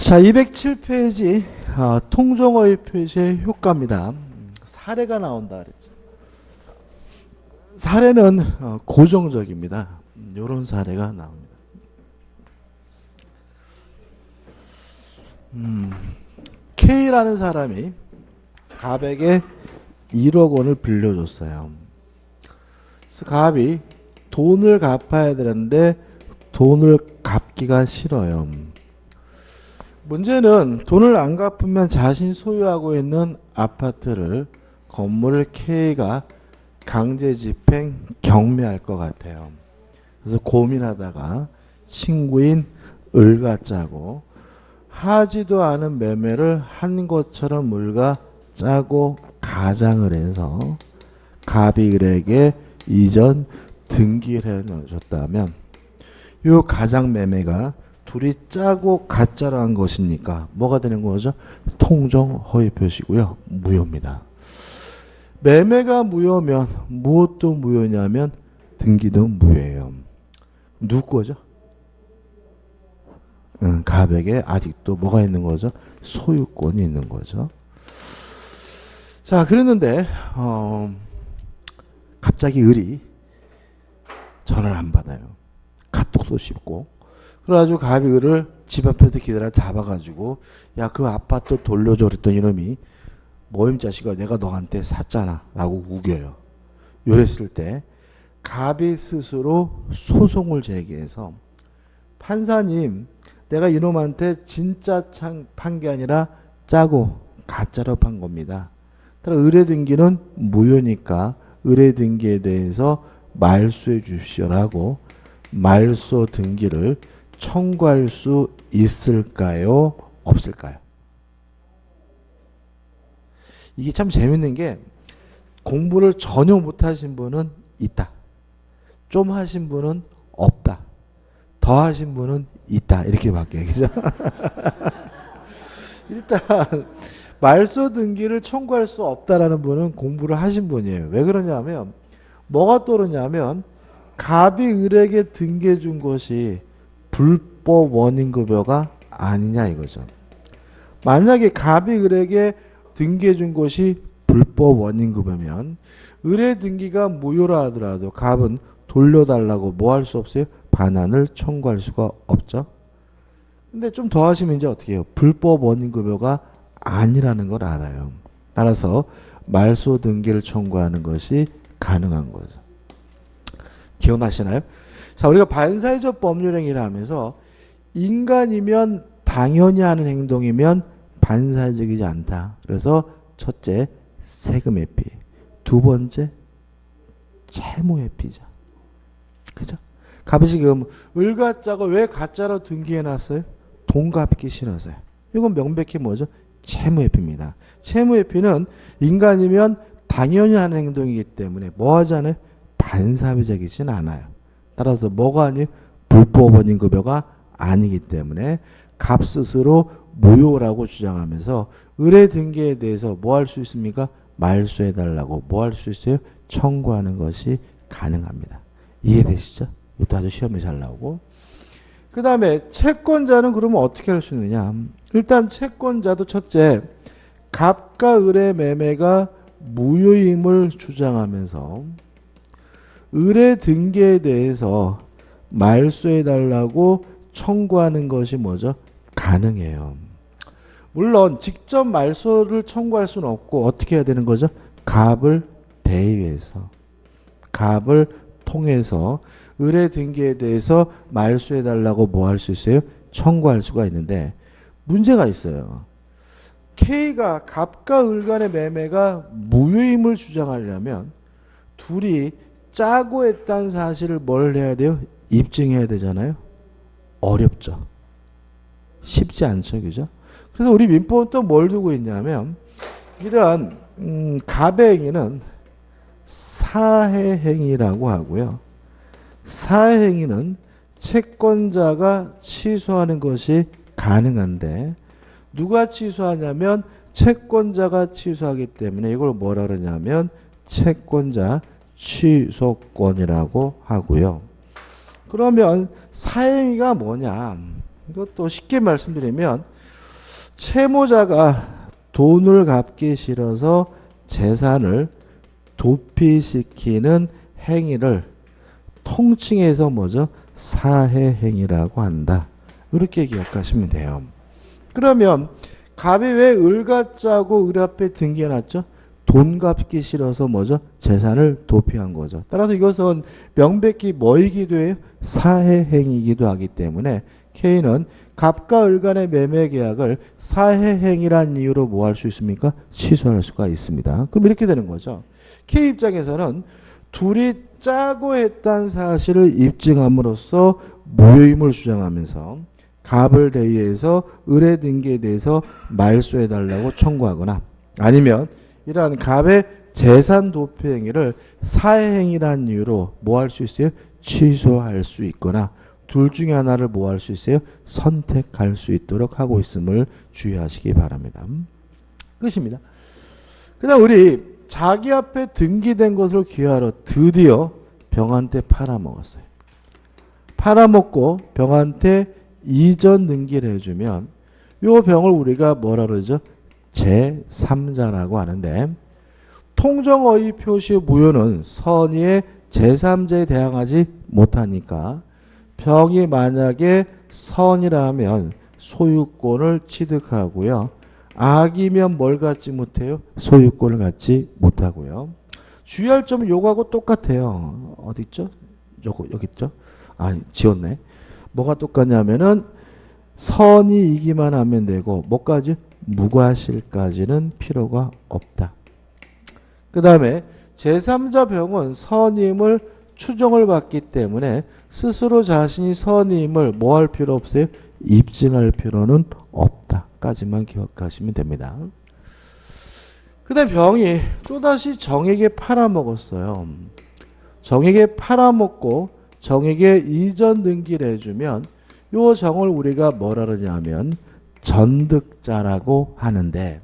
자, 207페이지 통정어휘 표시의 효과입니다. 사례가 나온다 그랬죠. 사례는 고정적입니다. 이런 사례가 나옵니다. K라는 사람이 갑에게 1억 원을 빌려줬어요. 그래서 갑이 돈을 갚아야 되는데 돈을 갚기가 싫어요. 문제는 돈을 안 갚으면 자신이 소유하고 있는 아파트를 건물을 K가 강제 집행 경매할 것 같아요. 그래서 고민하다가 친구인 을과 짜고 하지도 않은 매매를 한 것처럼 을과 짜고 가장을 해서 갑이 을에게 이전 등기를 해줬다면 이 가장 매매가 둘이 짜고 가짜로 한 것이니까 뭐가 되는 거죠? 통정 허위 표시고요. 무효입니다. 매매가 무효면 무엇도 무효냐면 등기도 무효예요. 누구 거죠? 갑에게 아직도 뭐가 있는 거죠? 소유권이 있는 거죠. 자, 그랬는데 갑자기 을이 전화를 안 받아요. 카톡도 씹고. 그래가지고 갑이 을을 집 앞에서 기다려 잡아가지고 야, 그 아파트 돌려줘 그랬더니 이놈이 모임 자식아 내가 너한테 샀잖아 라고 우겨요. 이랬을 때 갑이 스스로 소송을 제기해서 판사님 내가 이놈한테 진짜 판 게 아니라 짜고 가짜로 판 겁니다. 따라 의뢰 등기는 무효니까 의뢰 등기에 대해서 말소해 주십시오라고 말소 등기를 청구할 수 있을까요? 없을까요? 이게 참 재밌는 게 공부를 전혀 못하신 분은 있다. 좀 하신 분은 없다. 더 하신 분은 있다. 이렇게 바뀌어요. 그죠? 일단 말소 등기를 청구할 수 없다라는 분은 공부를 하신 분이에요. 왜 그러냐면 뭐가 떠오르냐면 갑이 을에게 등기해 준 것이 불법 원인급여가 아니냐 이거죠. 만약에 갑이 을에게 등기해 준 것이 불법 원인급여면 을의 등기가 무효라 하더라도 갑은 돌려달라고 뭐 할 수 없어요? 반환을 청구할 수가 없죠. 근데 좀 더 하시면 이제 어떻게 해요? 불법 원인급여가 아니라는 걸 알아요. 따라서 말소 등기를 청구하는 것이 가능한 거죠. 기억나시나요? 자, 우리가 반사회적 법률행위를 하면서 인간이면 당연히 하는 행동이면 반사회적이지 않다. 그래서 첫째, 세금 회피. 두 번째, 채무 회피죠. 그죠? 갑이 지금 을가짜가 왜 가짜로 등기해놨어요? 돈 갚기 싫어서요. 이건 명백히 뭐죠? 채무 회피입니다. 채무 회피는 인간이면 당연히 하는 행동이기 때문에 뭐 하잖아요? 반사회적이진 않아요. 따라서 뭐가 아니에요? 불법 원인급여가 아니기 때문에 갑 스스로 무효라고 주장하면서 의뢰 등기에 대해서 뭐 할 수 있습니까? 말소해달라고 뭐 할 수 있어요? 청구하는 것이 가능합니다. 이해되시죠? 이것도 아주 시험에 잘 나오고. 그 다음에 채권자는 그러면 어떻게 할 수 있느냐? 일단 채권자도 첫째, 갑과 을의 매매가 무효임을 주장하면서 의뢰 등기에 대해서 말소해달라고 청구하는 것이 뭐죠? 가능해요. 물론 직접 말소를 청구할 수는 없고 어떻게 해야 되는 거죠? 갑을 대의해서 갑을 통해서 의뢰 등기에 대해서 말소해달라고 뭐 할 수 있어요? 청구할 수가 있는데 문제가 있어요. K가 갑과 을 간의 매매가 무효임을 주장하려면 둘이 짜고 했다는 사실을 뭘 해야 돼요? 입증해야 되잖아요. 어렵죠. 쉽지 않죠. 그죠? 그래서 우리 민법은 또 뭘 두고 있냐면 이러한 갑의 행위는 사해행위라고 하고요. 사해행위는 채권자가 취소하는 것이 가능한데 누가 취소하냐면 채권자가 취소하기 때문에 이걸 뭐라 그러냐면 채권자 취소권이라고 하고요. 그러면 사행위가 뭐냐? 이것도 쉽게 말씀드리면 채무자가 돈을 갚기 싫어서 재산을 도피시키는 행위를 통칭해서 뭐죠? 사해행위라고 한다. 이렇게 기억하시면 돼요. 그러면 갑이 왜 을가짜고 을 앞에 등기해놨죠? 돈 갚기 싫어서 뭐죠? 재산을 도피한 거죠. 따라서 이것은 명백히 뭐이기도 해요? 사해행위이기도 하기 때문에 K는 갑과 을 간의 매매 계약을 사해행위란 이유로 뭐 할 수 있습니까? 취소할 수가 있습니다. 그럼 이렇게 되는 거죠. K 입장에서는 둘이 짜고 했다는 사실을 입증함으로써 무효임을 주장하면서 갑을 대의해서 을의 등기에 대해서 말소해달라고 청구하거나 아니면 이러한 갑의 재산 도피 행위를 사해행위란 이유로 뭐 할 수 있어요? 취소할 수 있거나 둘 중에 하나를 뭐 할 수 있어요? 선택할 수 있도록 하고 있음을 주의하시기 바랍니다. 끝입니다. 그 다음 우리 자기 앞에 등기된 것을 기하러 드디어 병한테 팔아먹었어요. 팔아먹고 병한테 이전 등기를 해주면 요 병을 우리가 뭐라 그러죠? 제3자라고 하는데 통정어의 표시 무효는 선의의 제3자에 대항하지 못하니까 병이 만약에 선이라면 소유권을 취득하고요. 악이면 뭘 갖지 못해요? 소유권을 갖지 못하고요. 주의할 점은 요거하고 똑같아요. 어디 있죠? 요거 여기 있죠? 아, 지웠네. 뭐가 똑같냐면은 선이 이기만 하면 되고 뭐까지? 무과실까지는 필요가 없다. 그 다음에 제3자 병은 선임을 추정을 받기 때문에 스스로 자신이 선임을 뭐 할 필요 없어요? 입증할 필요는 없다. 까지만 기억하시면 됩니다. 그 다음에 병이 또다시 정에게 팔아먹었어요. 정에게 팔아먹고 정에게 이전 등기를 해주면 요 정을 우리가 뭐라 그러냐면 전득자라고 하는데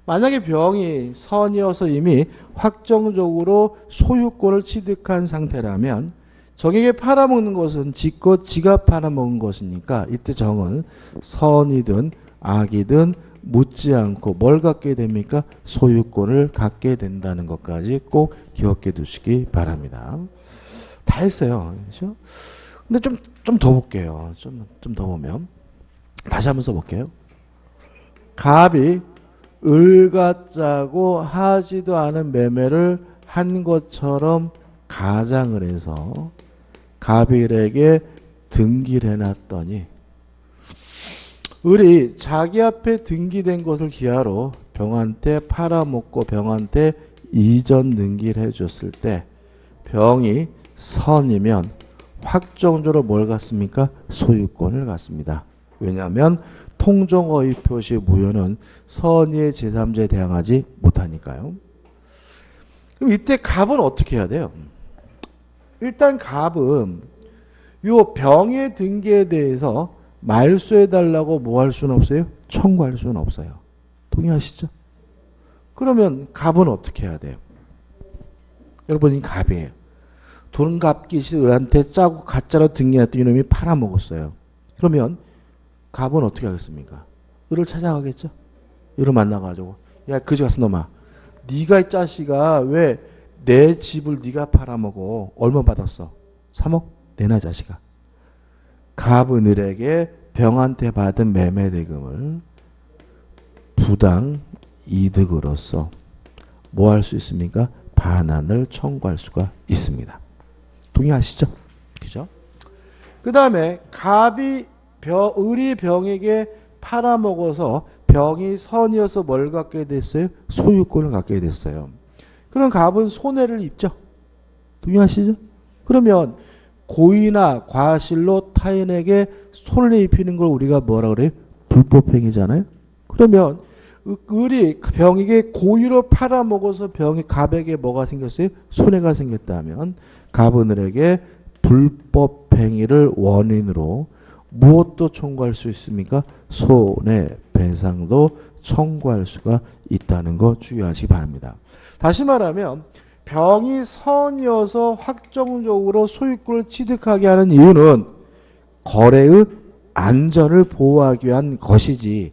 만약에 병이 선이어서 이미 확정적으로 소유권을 취득한 상태라면 정에게 팔아먹는 것은 지껏 지가 팔아먹은 것이니까 이때 정은 선이든 악이든 묻지 않고 뭘 갖게 됩니까? 소유권을 갖게 된다는 것까지 꼭 기억해 두시기 바랍니다. 다 했어요. 그렇죠? 근데 좀 더 볼게요. 좀 더 보면 다시 한번 써볼게요. 갑이 을가짜고 하지도 않은 매매를 한 것처럼 가장을 해서 갑이 을에게 등기를 해놨더니 을이 자기 앞에 등기된 것을 기하로 병한테 팔아먹고 병한테 이전 등기를 해줬을 때 병이 선이면 확정적으로 뭘 갖습니까? 소유권을 갖습니다. 왜냐하면 통정어의 표시 무효는 선의의 제3자에 대항하지 못하니까요. 그럼 이때 갑은 어떻게 해야 돼요? 일단 갑은 요 병의 등기에 대해서 말소해달라고 뭐 할 수는 없어요? 청구할 수는 없어요. 동의하시죠? 그러면 갑은 어떻게 해야 돼요? 여러분이 갑이에요. 돈 갚기 싫은한테 짜고 가짜로 등기했더니 이놈이 팔아먹었어요. 그러면 갑은 어떻게 하겠습니까? 을을 찾아가겠죠? 을을 만나가지고 야 그지 같은 놈아 네가 이 자식아 왜 내 집을 네가 팔아먹어? 얼마 받았어? 3억? 내놔 자식아. 갑은 을에게 병한테 받은 매매대금을 부당 이득으로서 뭐 할 수 있습니까? 반환을 청구할 수가 있습니다. 동의하시죠? 그죠? 그 다음에 갑이 을이 병에게 팔아먹어서 병이 선이어서 뭘 갖게 됐어요? 소유권을 갖게 됐어요. 그럼 갑은 손해를 입죠. 동의하시죠? 그러면 고의나 과실로 타인에게 손해를 입히는 걸 우리가 뭐라 그래요? 불법행위잖아요. 그러면 을이 병에게 고의로 팔아먹어서 병이 갑에게 뭐가 생겼어요? 손해가 생겼다면 갑은 을에게 불법행위를 원인으로 무엇도 청구할 수 있습니까? 손해배상도 청구할 수가 있다는 거 주의하시기 바랍니다. 다시 말하면 병이 선이어서 확정적으로 소유권을 취득하게 하는 이유는 거래의 안전을 보호하기 위한 것이지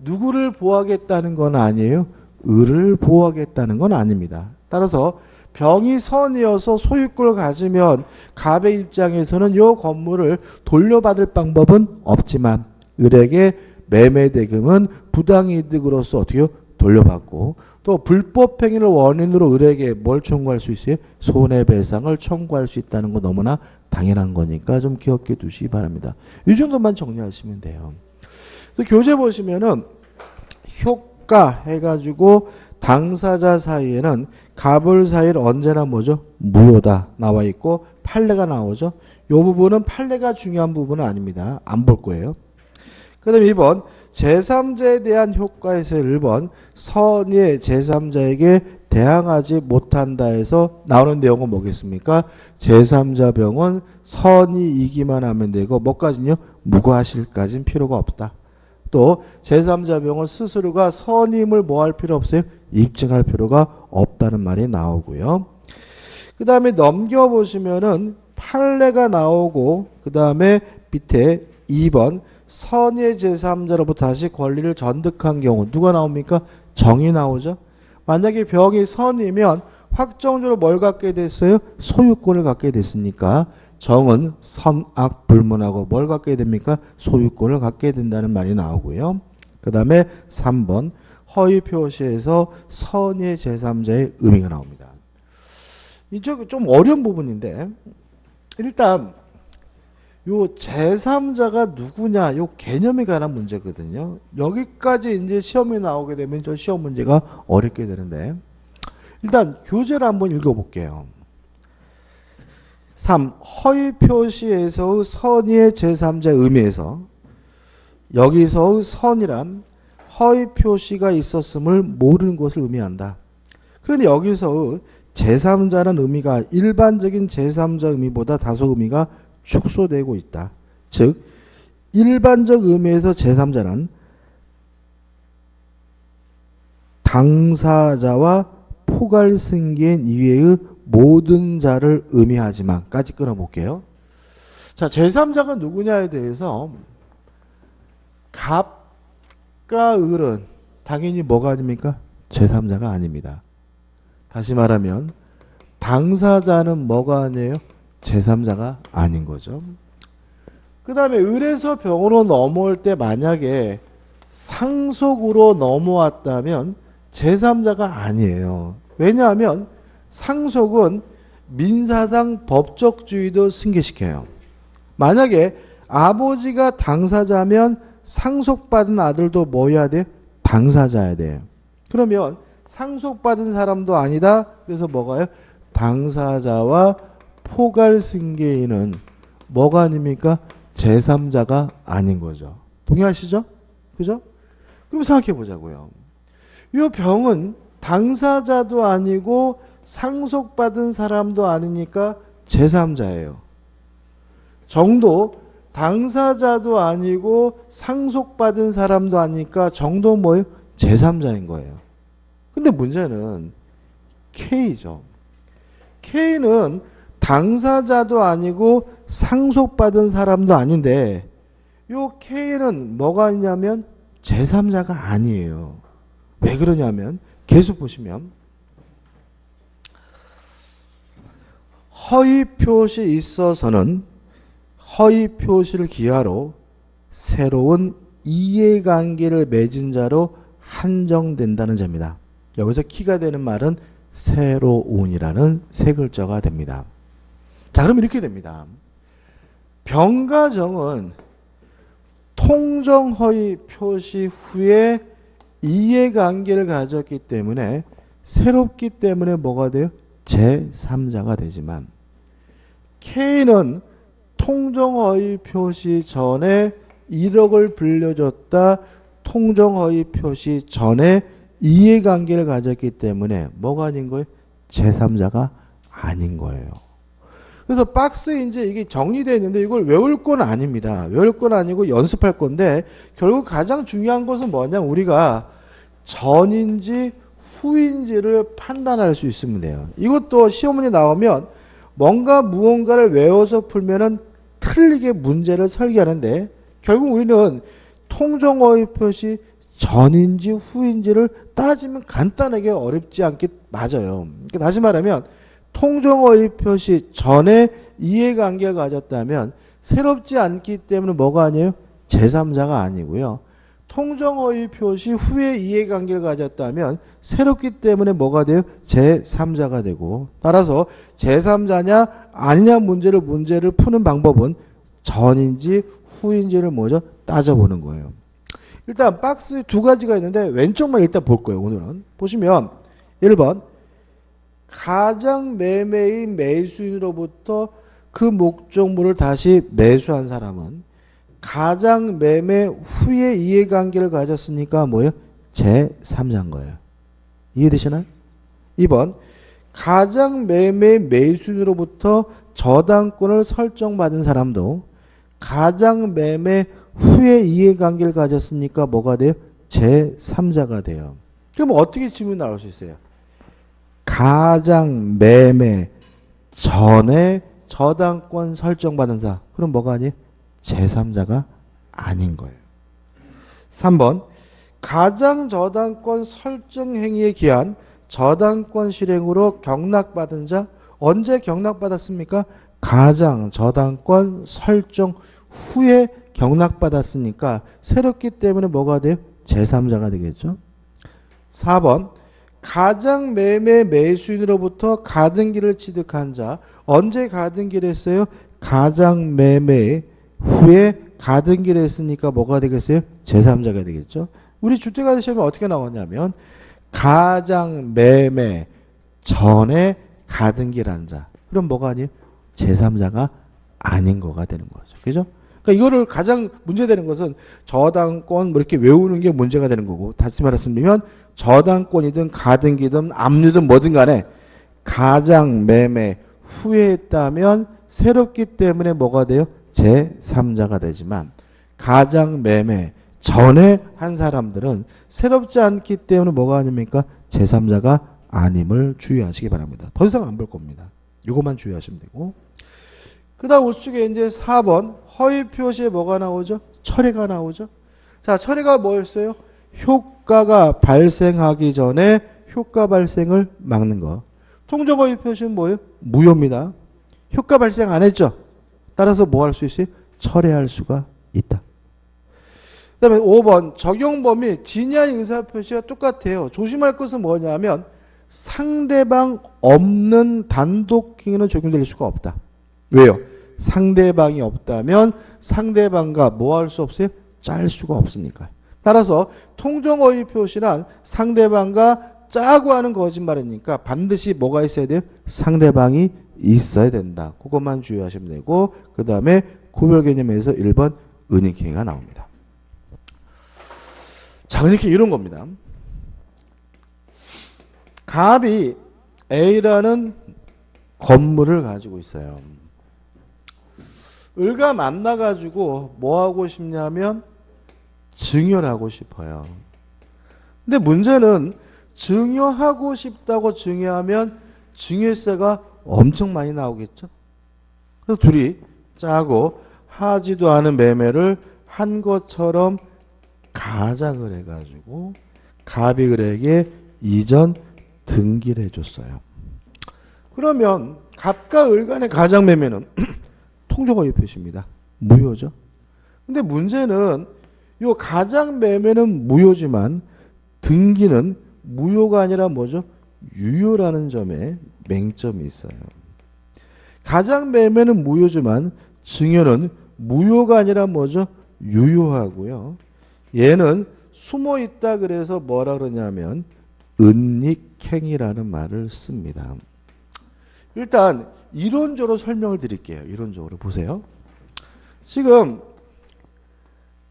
누구를 보호하겠다는 건 아니에요. 을을 보호하겠다는 건 아닙니다. 따라서 병이 선이어서 소유권을 가지면 갑의 입장에서는 이 건물을 돌려받을 방법은 없지만 을에게 매매대금은 부당이득으로서 어떻게 돌려받고 또 불법행위를 원인으로 을에게 뭘 청구할 수 있어요? 손해배상을 청구할 수 있다는 거 너무나 당연한 거니까 좀 기억해 두시기 바랍니다. 이 정도만 정리하시면 돼요. 그래서 교재 보시면은 효과 해가지고 당사자 사이에는 갑을 사이를 언제나 뭐죠? 무효다 나와 있고 판례가 나오죠. 이 부분은 판례가 중요한 부분은 아닙니다. 안 볼 거예요. 그 다음에 2번 제3자에 대한 효과에서 1번 선의 제3자에게 대항하지 못한다 해서 나오는 내용은 뭐겠습니까? 제3자 병은 선이 이기만 하면 되고 뭐까지는요? 무과실까지는 필요가 없다. 또 제3자 병은 스스로가 선임을 뭐 할 필요 없어요? 입증할 필요가 없다는 말이 나오고요. 그 다음에 넘겨보시면은 판례가 나오고 그 다음에 밑에 2번 선의 제3자로부터 다시 권리를 전득한 경우 누가 나옵니까? 정이 나오죠. 만약에 병이 선이면 확정적으로 뭘 갖게 됐어요? 소유권을 갖게 됐으니까 정은 선악 불문하고 뭘 갖게 됩니까? 소유권을 갖게 된다는 말이 나오고요. 그 다음에 3번 허위 표시에서 선의 제3자의 의미가 나옵니다. 이쪽 좀 어려운 부분인데 일단 요 제3자가 누구냐 요 개념에 관한 문제거든요. 여기까지 이제 시험이 나오게 되면 저 시험 문제가 어렵게 되는데 일단 교재를 한번 읽어볼게요. 3. 허위 표시에서의 선의 제3자의 의미에서 여기서의 선이란 허위 표시가 있었음을 모르는 것을 의미한다. 그런데 여기서의 제3자라는 의미가 일반적인 제3자 의미보다 다소 의미가 축소되고 있다. 즉 일반적 의미에서 제3자는 당사자와 포괄승계인 이외의 모든 자를 의미하지만 까지 끊어볼게요. 자, 제3자가 누구냐에 대해서 갑과 을은 당연히 뭐가 아닙니까? 제3자가 아닙니다. 다시 말하면 당사자는 뭐가 아니에요? 제3자가 아닌 거죠. 그 다음에 을에서 병으로 넘어올 때 만약에 상속으로 넘어왔다면 제3자가 아니에요. 왜냐하면 상속은 민사상 법적주의도 승계시켜요. 만약에 아버지가 당사자면 상속받은 아들도 뭐여야 돼? 당사자야 돼요. 그러면 상속받은 사람도 아니다. 그래서 뭐가요? 당사자와 포괄승계인은 뭐가 아닙니까? 제3자가 아닌 거죠. 동의하시죠? 그죠? 그럼 생각해 보자고요. 이 병은 당사자도 아니고 상속받은 사람도 아니니까 제3자예요. 정도 당사자도 아니고 상속받은 사람도 아니니까 정도 뭐예요? 제3자인 거예요. 근데 문제는 K죠. K는 당사자도 아니고 상속받은 사람도 아닌데 요 K는 뭐가 있냐면 제3자가 아니에요. 왜 그러냐면 계속 보시면 허위 표시 있어서는 허위 표시를 기하로 새로운 이해관계를 맺은 자로 한정된다는 점입니다. 여기서 키가 되는 말은 새로운이라는 세 글자가 됩니다. 자, 그럼 이렇게 됩니다. 병과 정은 통정허위 표시 후에 이해관계를 가졌기 때문에 새롭기 때문에 뭐가 돼요? 제3자가 되지만 K는 통정허위 표시 전에 1억을 빌려줬다. 통정허위 표시 전에 이해관계를 가졌기 때문에 뭐가 아닌 거예요? 제3자가 아닌 거예요. 그래서 박스에 이제 이게 정리되어 있는데 이걸 외울 건 아닙니다. 외울 건 아니고 연습할 건데 결국 가장 중요한 것은 뭐냐? 우리가 전인지 후인지를 판단할 수 있으면 돼요. 이것도 시험문이 나오면 뭔가 무언가를 외워서 풀면은 틀리게 문제를 설계하는데 결국 우리는 통정어휘 표시 전인지 후인지를 따지면 간단하게 어렵지 않게 맞아요. 그러니까 다시 말하면 통정어휘 표시 전에 이해관계를 가졌다면 새롭지 않기 때문에 뭐가 아니에요? 제3자가 아니고요. 통정어휘 표시 후에 이해관계를 가졌다면 새롭기 때문에 뭐가 돼요? 제3자가 되고, 따라서 제3자냐 아니냐 문제를 푸는 방법은 전인지 후인지를 먼저 따져보는 거예요. 일단 박스에 두 가지가 있는데 왼쪽만 일단 볼 거예요. 오늘은 보시면 1번 가장 매매인 매수인으로부터 그 목적물을 다시 매수한 사람은 가장 매매 후에 이해관계를 가졌으니까 뭐예요? 제3자인 거예요. 이해되시나요? 2번 가장 매매 매수인으로부터 저당권을 설정받은 사람도 가장 매매 후에 이해관계를 가졌으니까 뭐가 돼요? 제3자가 돼요. 그럼 어떻게 질문이 나올 수 있어요? 가장 매매 전에 저당권 설정받은 사. 그럼 뭐가 아니에요? 제3자가 아닌 거예요. 3번 가장 저당권 설정 행위에 기한 저당권 실행으로 경락받은 자. 언제 경락받았습니까? 가장 저당권 설정 후에 경락받았으니까 새롭기 때문에 뭐가 돼요? 제3자가 되겠죠. 4번 가장 매매 매수인으로부터 가등기를 취득한 자. 언제 가등기를 했어요? 가장 매매 후에 가등기를 했으니까 뭐가 되겠어요? 제3자가 되겠죠. 우리 주택가세 시험에 어떻게 나오냐면 가장 매매 전에 가등기를 한 자. 그럼 뭐가 아니에요? 제3자가 아닌 거가 되는 거죠. 그죠? 그러니까 이거를 가장 문제되는 것은 저당권 뭐 이렇게 외우는 게 문제가 되는 거고, 다시 말씀드리면 저당권이든 가등기든 압류든 뭐든 간에 가장 매매 후에 했다면 새롭기 때문에 뭐가 돼요? 제3자가 되지만 가장 매매 전에 한 사람들은 새롭지 않기 때문에 뭐가 아닙니까? 제3자가 아님을 주의하시기 바랍니다. 더 이상 안 볼 겁니다. 이것만 주의하시면 되고, 그 다음 우측에 이제 4번 허위 표시에 뭐가 나오죠? 철회가 나오죠. 자, 철회가 뭐였어요? 효과가 발생하기 전에 효과 발생을 막는 거. 통정 허위 표시는 뭐예요? 무효입니다. 효과 발생 안 했죠. 따라서 뭐 할 수 있어요? 철회할 수가 있다. 그 다음에 5번 적용 범위 진의 의사 표시가 똑같아요. 조심할 것은 뭐냐면 상대방 없는 단독 행위는 적용될 수가 없다. 왜요? 상대방이 없다면 상대방과 뭐 할 수 없어요? 짤 수가 없으니까. 따라서 통정어휘 표시란 상대방과 짜고 하는 거짓말이니까 반드시 뭐가 있어야 돼요? 상대방이 있어야 된다. 그것만 주의하시면 되고, 그 다음에 구별 개념에서 1번 은닉행위가 나옵니다. 자, 은닉행위 이런 겁니다. 갑이 A라는 건물을 가지고 있어요. 을과 만나가지고 뭐 하고 싶냐면 증여를 하고 싶어요. 근데 문제는 증여하고 싶다고 증여하면 증여세가 엄청 많이 나오겠죠. 그래서 둘이 짜고 하지도 않은 매매를 한 것처럼 가작을 해가지고 갑이 을에게 이전 등기를 해줬어요. 그러면 갑과 을 간의 가작 매매는 통정어휘 표시입니다. 무효죠. 근데 문제는 요 가작 매매는 무효지만 등기는 무효가 아니라 뭐죠? 유효라는 점에 맹점이 있어요. 가작 매매는 무효지만 증여는 무효가 아니라 뭐죠? 유효하고요. 얘는 숨어 있다 그래서 뭐라 그러냐면 은닉행위라는 말을 씁니다. 일단 이론적으로 설명을 드릴게요. 이론적으로 보세요. 지금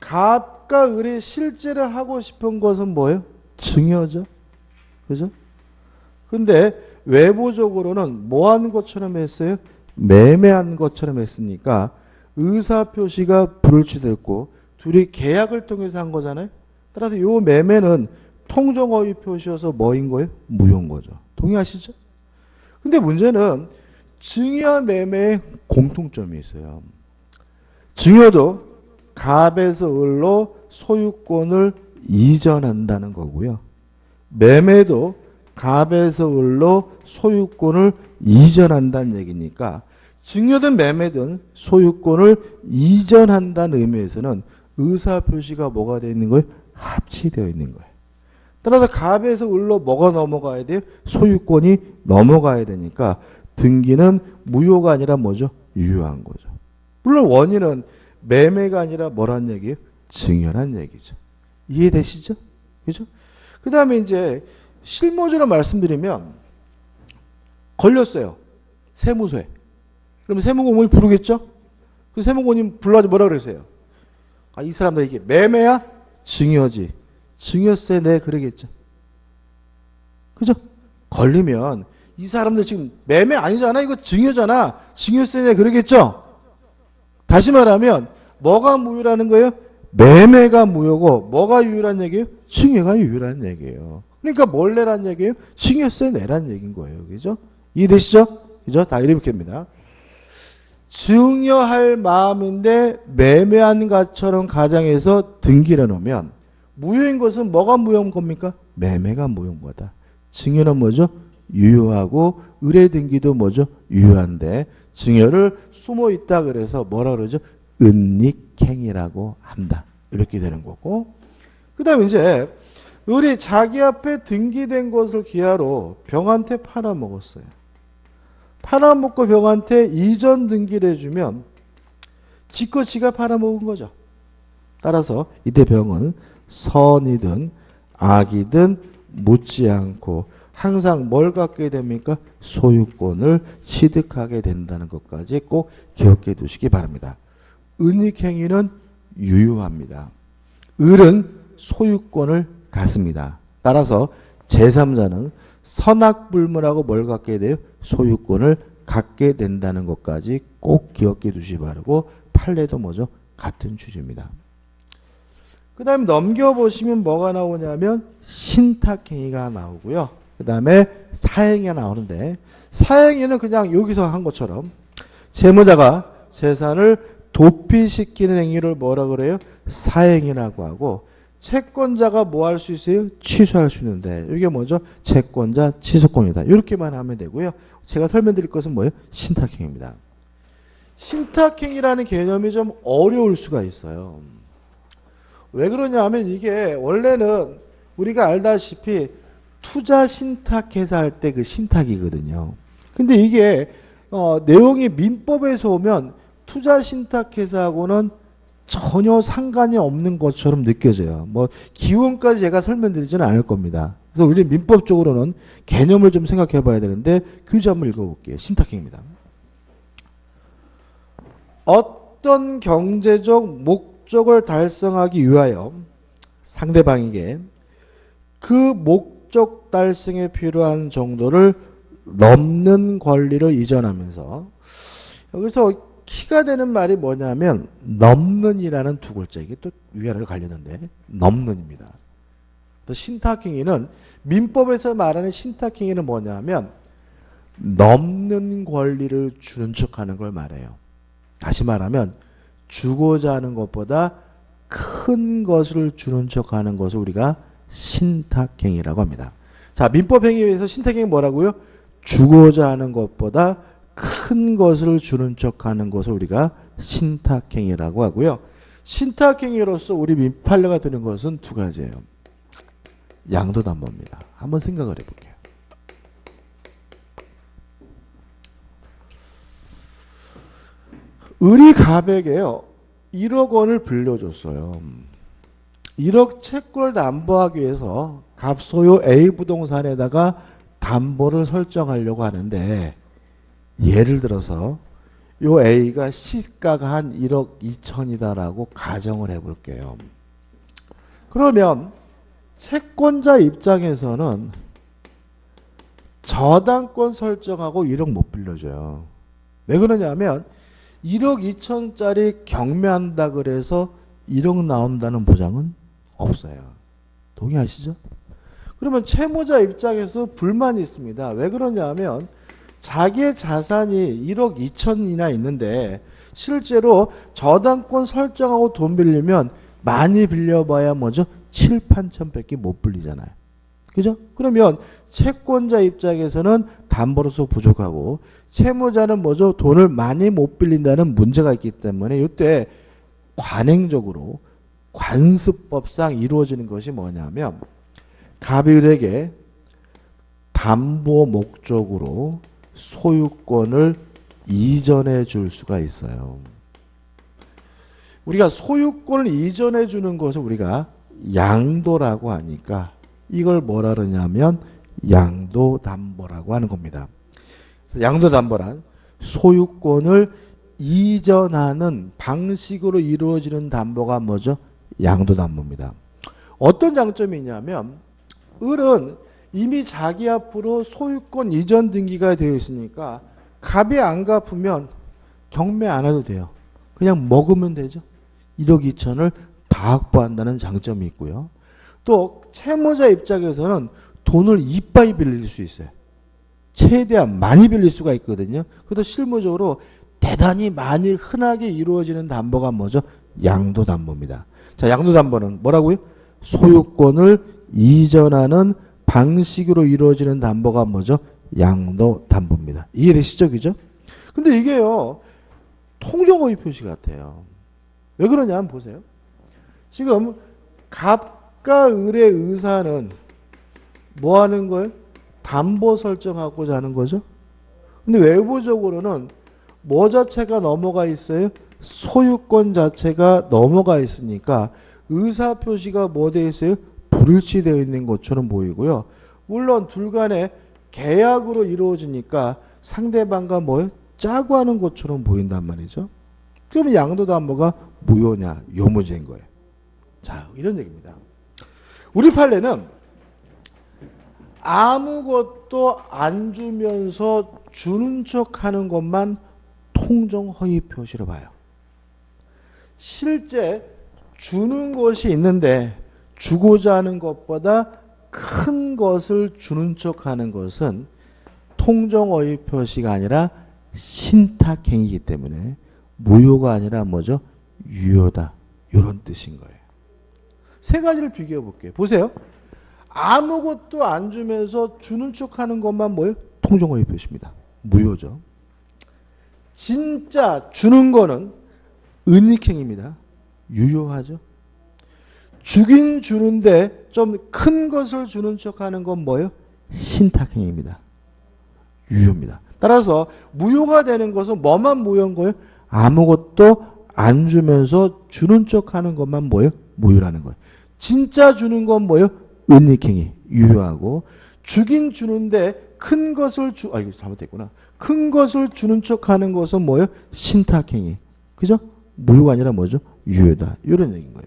갑과 을이 실제로 하고 싶은 것은 뭐예요? 증여죠. 그죠? 근데 외부적으로는 뭐 한 것처럼 했어요? 매매한 것처럼 했으니까 의사표시가 불일치됐고 둘이 계약을 통해서 한 거잖아요. 따라서 이 매매는 통정어휘 표시여서 뭐인 거예요? 무효인 거죠. 동의하시죠? 근데 문제는 증여와 매매에 공통점이 있어요. 증여도 갑에서 을로 소유권을 이전한다는 거고요. 매매도 갑에서 을로 소유권을 이전한다는 얘기니까 증여든 매매든 소유권을 이전한다는 의미에서는 의사표시가 뭐가 되어 있는 거예요? 합치되어 있는 거예요. 따라서 갑에서 을로 뭐가 넘어가야 돼요? 소유권이 넘어가야 되니까 등기는 무효가 아니라 뭐죠? 유효한 거죠. 물론 원인은 매매가 아니라 뭐란 얘기예요? 증여란 얘기죠. 이해되시죠? 그죠? 그 다음에 이제 실무적으로 말씀드리면 걸렸어요. 세무서에. 그럼 세무공무원이 부르겠죠? 그 세무공무원이 불러가지고 뭐라 그러세요? 아, 이 사람들 이게 매매야? 증여지. 증여세 내 그러겠죠. 그죠? 걸리면 이 사람들 지금 매매 아니잖아. 이거 증여잖아. 증여세 내 그러겠죠? 다시 말하면 뭐가 무효라는 거예요? 매매가 무효고 뭐가 유효한 얘기예요? 증여가 유효한 얘기예요. 그러니까 뭘 내란 얘기예요? 증여세 내란 얘기인 거예요. 그죠? 이해되시죠? 그죠? 다 이렇게입니다. 증여할 마음인데 매매한 것처럼 가정해서 등기를 놓으면 무효인 것은 뭐가 무효인 겁니까? 매매가 무효인 거다. 증여는 뭐죠? 유효하고 의뢰 등기도 뭐죠? 유효한데 증여를 숨어 있다 그래서 뭐라 그러죠? 은닉행위라고 한다. 이렇게 되는 거고. 그 다음에 이제 을이 자기 앞에 등기된 것을 기하로 병한테 팔아먹었어요. 팔아먹고 병한테 이전 등기를 해주면 지껏 지가 팔아먹은 거죠. 따라서 이때 병은 선이든 악이든 묻지 않고 항상 뭘 갖게 됩니까? 소유권을 취득하게 된다는 것까지 꼭 기억해 두시기 바랍니다. 은닉행위는 유효합니다. 을은 소유권을 갖습니다. 따라서 제3자는 선악불문하고 뭘 갖게 돼요? 소유권을 갖게 된다는 것까지 꼭 기억해 두시기 바라고 판례도 뭐죠? 같은 취지입니다. 그 다음에 넘겨보시면 뭐가 나오냐면 신탁행위가 나오고요. 그 다음에 사행위가 나오는데 사행위는 그냥 여기서 한 것처럼 채무자가 재산을 도피시키는 행위를 뭐라 그래요? 사행위라고 하고 채권자가 뭐 할 수 있어요? 취소할 수 있는데 이게 뭐죠? 채권자 취소권이다. 이렇게만 하면 되고요. 제가 설명드릴 것은 뭐예요? 신탁행위입니다. 신탁행위라는 개념이 좀 어려울 수가 있어요. 왜 그러냐 하면 이게 원래는 우리가 알다시피 투자 신탁해서 할 때 그 신탁이거든요. 근데 이게 내용이 민법에서 오면 투자 신탁회사하고는 전혀 상관이 없는 것처럼 느껴져요. 뭐 기원까지 제가 설명드리지는 않을 겁니다. 그래서 우리 민법적으로는 개념을 좀 생각해 봐야 되는데 규제 한번 읽어볼게요. 신탁행위입니다. 어떤 경제적 목적을 달성하기 위하여 상대방에게 그 목적 달성에 필요한 정도를 넘는 권리를 이전하면서 여기서 키가 되는 말이 뭐냐면 넘는이라는 두 글자 이게 또 위아래로 갈렸는데 넘는입니다. 또 신탁행위는 민법에서 말하는 신탁행위는 뭐냐면 넘는 권리를 주는 척하는 걸 말해요. 다시 말하면 주고자 하는 것보다 큰 것을 주는 척하는 것을 우리가 신탁행위라고 합니다. 자, 민법행위에서 신탁행위 뭐라고요? 주고자 하는 것보다 큰 것을 주는 척하는 것을 우리가 신탁행위라고 하고요. 신탁행위로서 우리 판례가 되는 것은 두 가지예요. 양도담보입니다. 한번 생각을 해볼게요. 을이 갑에게요 1억 원을 빌려줬어요. 1억 채권을 담보하기 위해서 갑 소유 A 부동산에다가 담보를 설정하려고 하는데 예를 들어서 요 A가 시가가 한 1억 2천이다라고 가정을 해볼게요. 그러면 채권자 입장에서는 저당권 설정하고 1억 못 빌려줘요. 왜 그러냐면 1억 2천짜리 경매한다 그래서 1억 나온다는 보장은 없어요. 동의하시죠? 그러면 채무자 입장에서 불만이 있습니다. 왜 그러냐면 자기의 자산이 1억 2천이나 있는데 실제로 저당권 설정하고 돈 빌리면 많이 빌려봐야 뭐죠? 7,8천밖에 못 불리잖아요. 그죠? 그러면 채권자 입장에서는 담보로서 부족하고 채무자는 뭐죠? 돈을 많이 못 빌린다는 문제가 있기 때문에 이때 관행적으로 관습법상 이루어지는 것이 뭐냐면 갑이 을에게 담보 목적으로 소유권을 이전해 줄 수가 있어요. 우리가 소유권을 이전해 주는 것을 우리가 양도라고 하니까 이걸 뭐라 그러냐면 양도담보라고 하는 겁니다. 양도담보란 소유권을 이전하는 방식으로 이루어지는 담보가 뭐죠? 양도담보입니다. 어떤 장점이 있냐면 을은 이미 자기 앞으로 소유권 이전 등기가 되어 있으니까 갑이 안 갚으면 경매 안 해도 돼요. 그냥 먹으면 되죠. 1억 2천을 다 확보한다는 장점이 있고요. 또 채무자 입장에서는 돈을 이빠이 빌릴 수 있어요. 최대한 많이 빌릴 수가 있거든요. 그래서 실무적으로 대단히 많이 흔하게 이루어지는 담보가 뭐죠? 양도담보입니다. 자, 양도담보는 뭐라고요? 소유권을 이전하는 방식으로 이루어지는 담보가 뭐죠? 양도담보입니다. 이해되시죠? 그죠? 근데 이게요, 통정허위 표시 같아요. 왜 그러냐 보세요. 지금 갑과 을의 의사는 뭐 하는 거예요? 담보 설정하고자 하는 거죠. 근데 외부적으로는 뭐 자체가 넘어가 있어요? 소유권 자체가 넘어가 있으니까 의사 표시가 뭐 되어 있어요? 불일치되어 있는 것처럼 보이고요. 물론 둘 간에 계약으로 이루어지니까 상대방과 뭐예요? 짜고 하는 것처럼 보인단 말이죠. 그러면 양도담보가 무효냐? 요 문제인 거예요. 자, 이런 얘기입니다. 우리 판례는 아무것도 안 주면서 주는 척 하는 것만 통정허위 표시로 봐요. 실제 주는 것이 있는데 주고자 하는 것보다 큰 것을 주는 척 하는 것은 통정허위 표시가 아니라 신탁행위이기 때문에 무효가 아니라 뭐죠? 유효다. 이런 뜻인 거예요. 세 가지를 비교해 볼게요. 보세요. 아무것도 안 주면서 주는 척 하는 것만 뭐예요? 통정허위 표시입니다. 무효죠. 진짜 주는 거는 은닉행위입니다. 유효하죠. 주긴 주는데 좀 큰 것을 주는 척 하는 건 뭐예요? 신탁행위입니다. 유효입니다. 따라서 무효가 되는 것은 뭐만 무효인 거예요? 아무것도 안 주면서 주는 척 하는 것만 뭐예요? 무효라는 거예요. 진짜 주는 건 뭐예요? 은닉행위, 유효하고 주긴 주는데 큰 것을 이거 잘못됐구나. 큰 것을 주는 척 하는 것은 뭐예요? 신탁행위. 그죠? 무효가 아니라 뭐죠? 유효다. 이런 얘기인 거예요.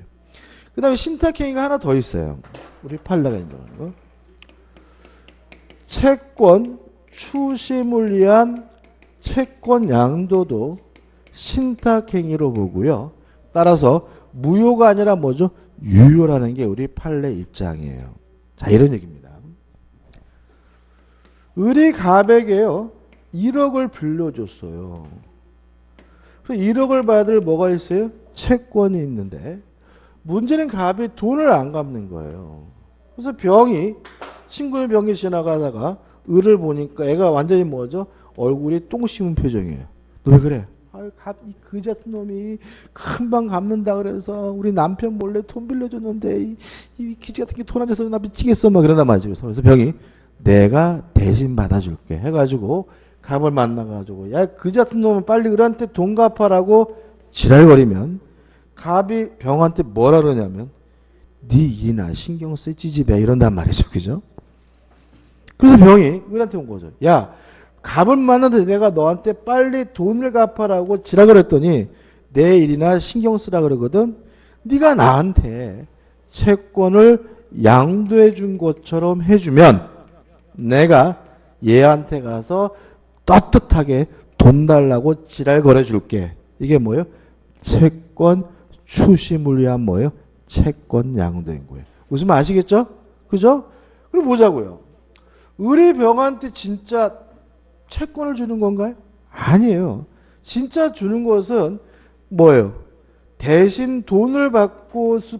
그 다음에 신탁행위가 하나 더 있어요. 우리 판례가 있는 거. 채권 추심을 위한 채권 양도도 신탁행위로 보고요. 따라서 무효가 아니라 뭐죠? 유효라는 게 우리 판례 입장이에요. 자, 이런 얘기입니다. 을이 갑에게요 1억을 빌려줬어요. 그래서 1억을 받을 뭐가 있어요? 채권이 있는데 문제는 갑이 돈을 안 갚는 거예요. 그래서 친구의 병이 지나가다가 을을 보니까 애가 완전히 뭐죠? 얼굴이 똥 씹은 표정이에요. 너 왜 그래? 아유, 이 그지 같은 놈이 금방 갚는다 그래서 우리 남편 몰래 돈 빌려줬는데 이 기지 같은 게 돈 안 줘서 나 미치겠어 막 그런단 말이죠. 그래서 병이 내가 대신 받아줄게 해가지고 갑을 만나가지고 야 그지 같은 놈은 빨리 을한테 돈 갚아라고 지랄거리면 갑이 병한테 뭐라 그러냐면 네 일이나 신경 쓰지 집에 이런단 말이죠. 그죠? 그래서 병이 을한테 온 거죠. 야 갑을 만나는데 내가 너한테 빨리 돈을 갚아라고 지랄을 했더니 내 일이나 신경 쓰라 그러거든. 네가 나한테 채권을 양도해 준 것처럼 해주면 내가 얘한테 가서 떳떳하게 돈 달라고 지랄 걸어줄게. 이게 뭐예요? 채권 추심을 위한 뭐예요? 채권 양도인 거예요. 무슨 말 아시겠죠? 그죠? 그럼 보자고요. 을이 병한테 진짜 채권을 주는 건가요? 아니에요. 진짜 주는 것은 뭐예요? 대신 돈을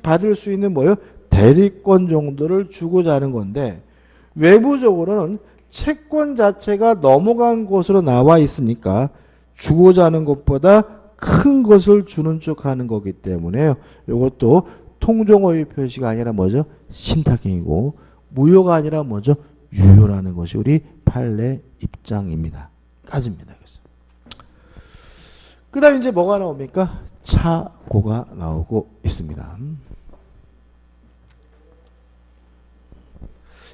받을 수 있는 뭐예요? 대리권 정도를 주고자 하는 건데 외부적으로는 채권 자체가 넘어간 것으로 나와 있으니까 주고자 하는 것보다 큰 것을 주는 쪽 하는 거기 때문에 이것도 통정어휘 표시가 아니라 뭐죠? 신탁행위고 무효가 아니라 뭐죠? 유효라는 것이 우리 판례 입장입니다. 까집니다. 그래서. 그 다음 이제 뭐가 나옵니까? 차고가 나오고 있습니다.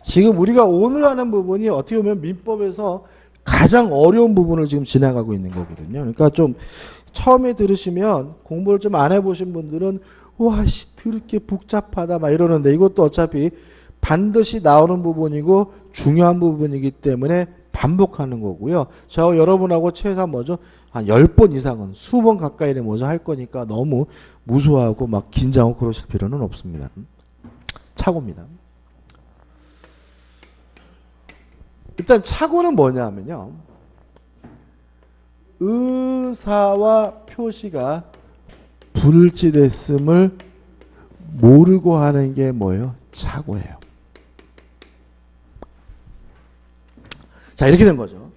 지금 우리가 오늘 하는 부분이 어떻게 보면 민법에서 가장 어려운 부분을 지금 지나가고 있는 거거든요. 그러니까 좀 처음에 들으시면 공부를 좀 안 해보신 분들은 와씨 드럽게 복잡하다 막 이러는데 이것도 어차피 반드시 나오는 부분이고 중요한 부분이기 때문에 반복하는 거고요. 저 여러분하고 최소한 뭐죠? 한 10번 이상은 수번 가까이는 뭐죠? 할 거니까 너무 무서워하고 막 긴장하고 그러실 필요는 없습니다. 착오입니다. 일단 착오는 뭐냐면요. 의사와 표시가 불일치됐음을 모르고 하는 게 뭐예요? 착오예요. 자, 이렇게 된 거죠.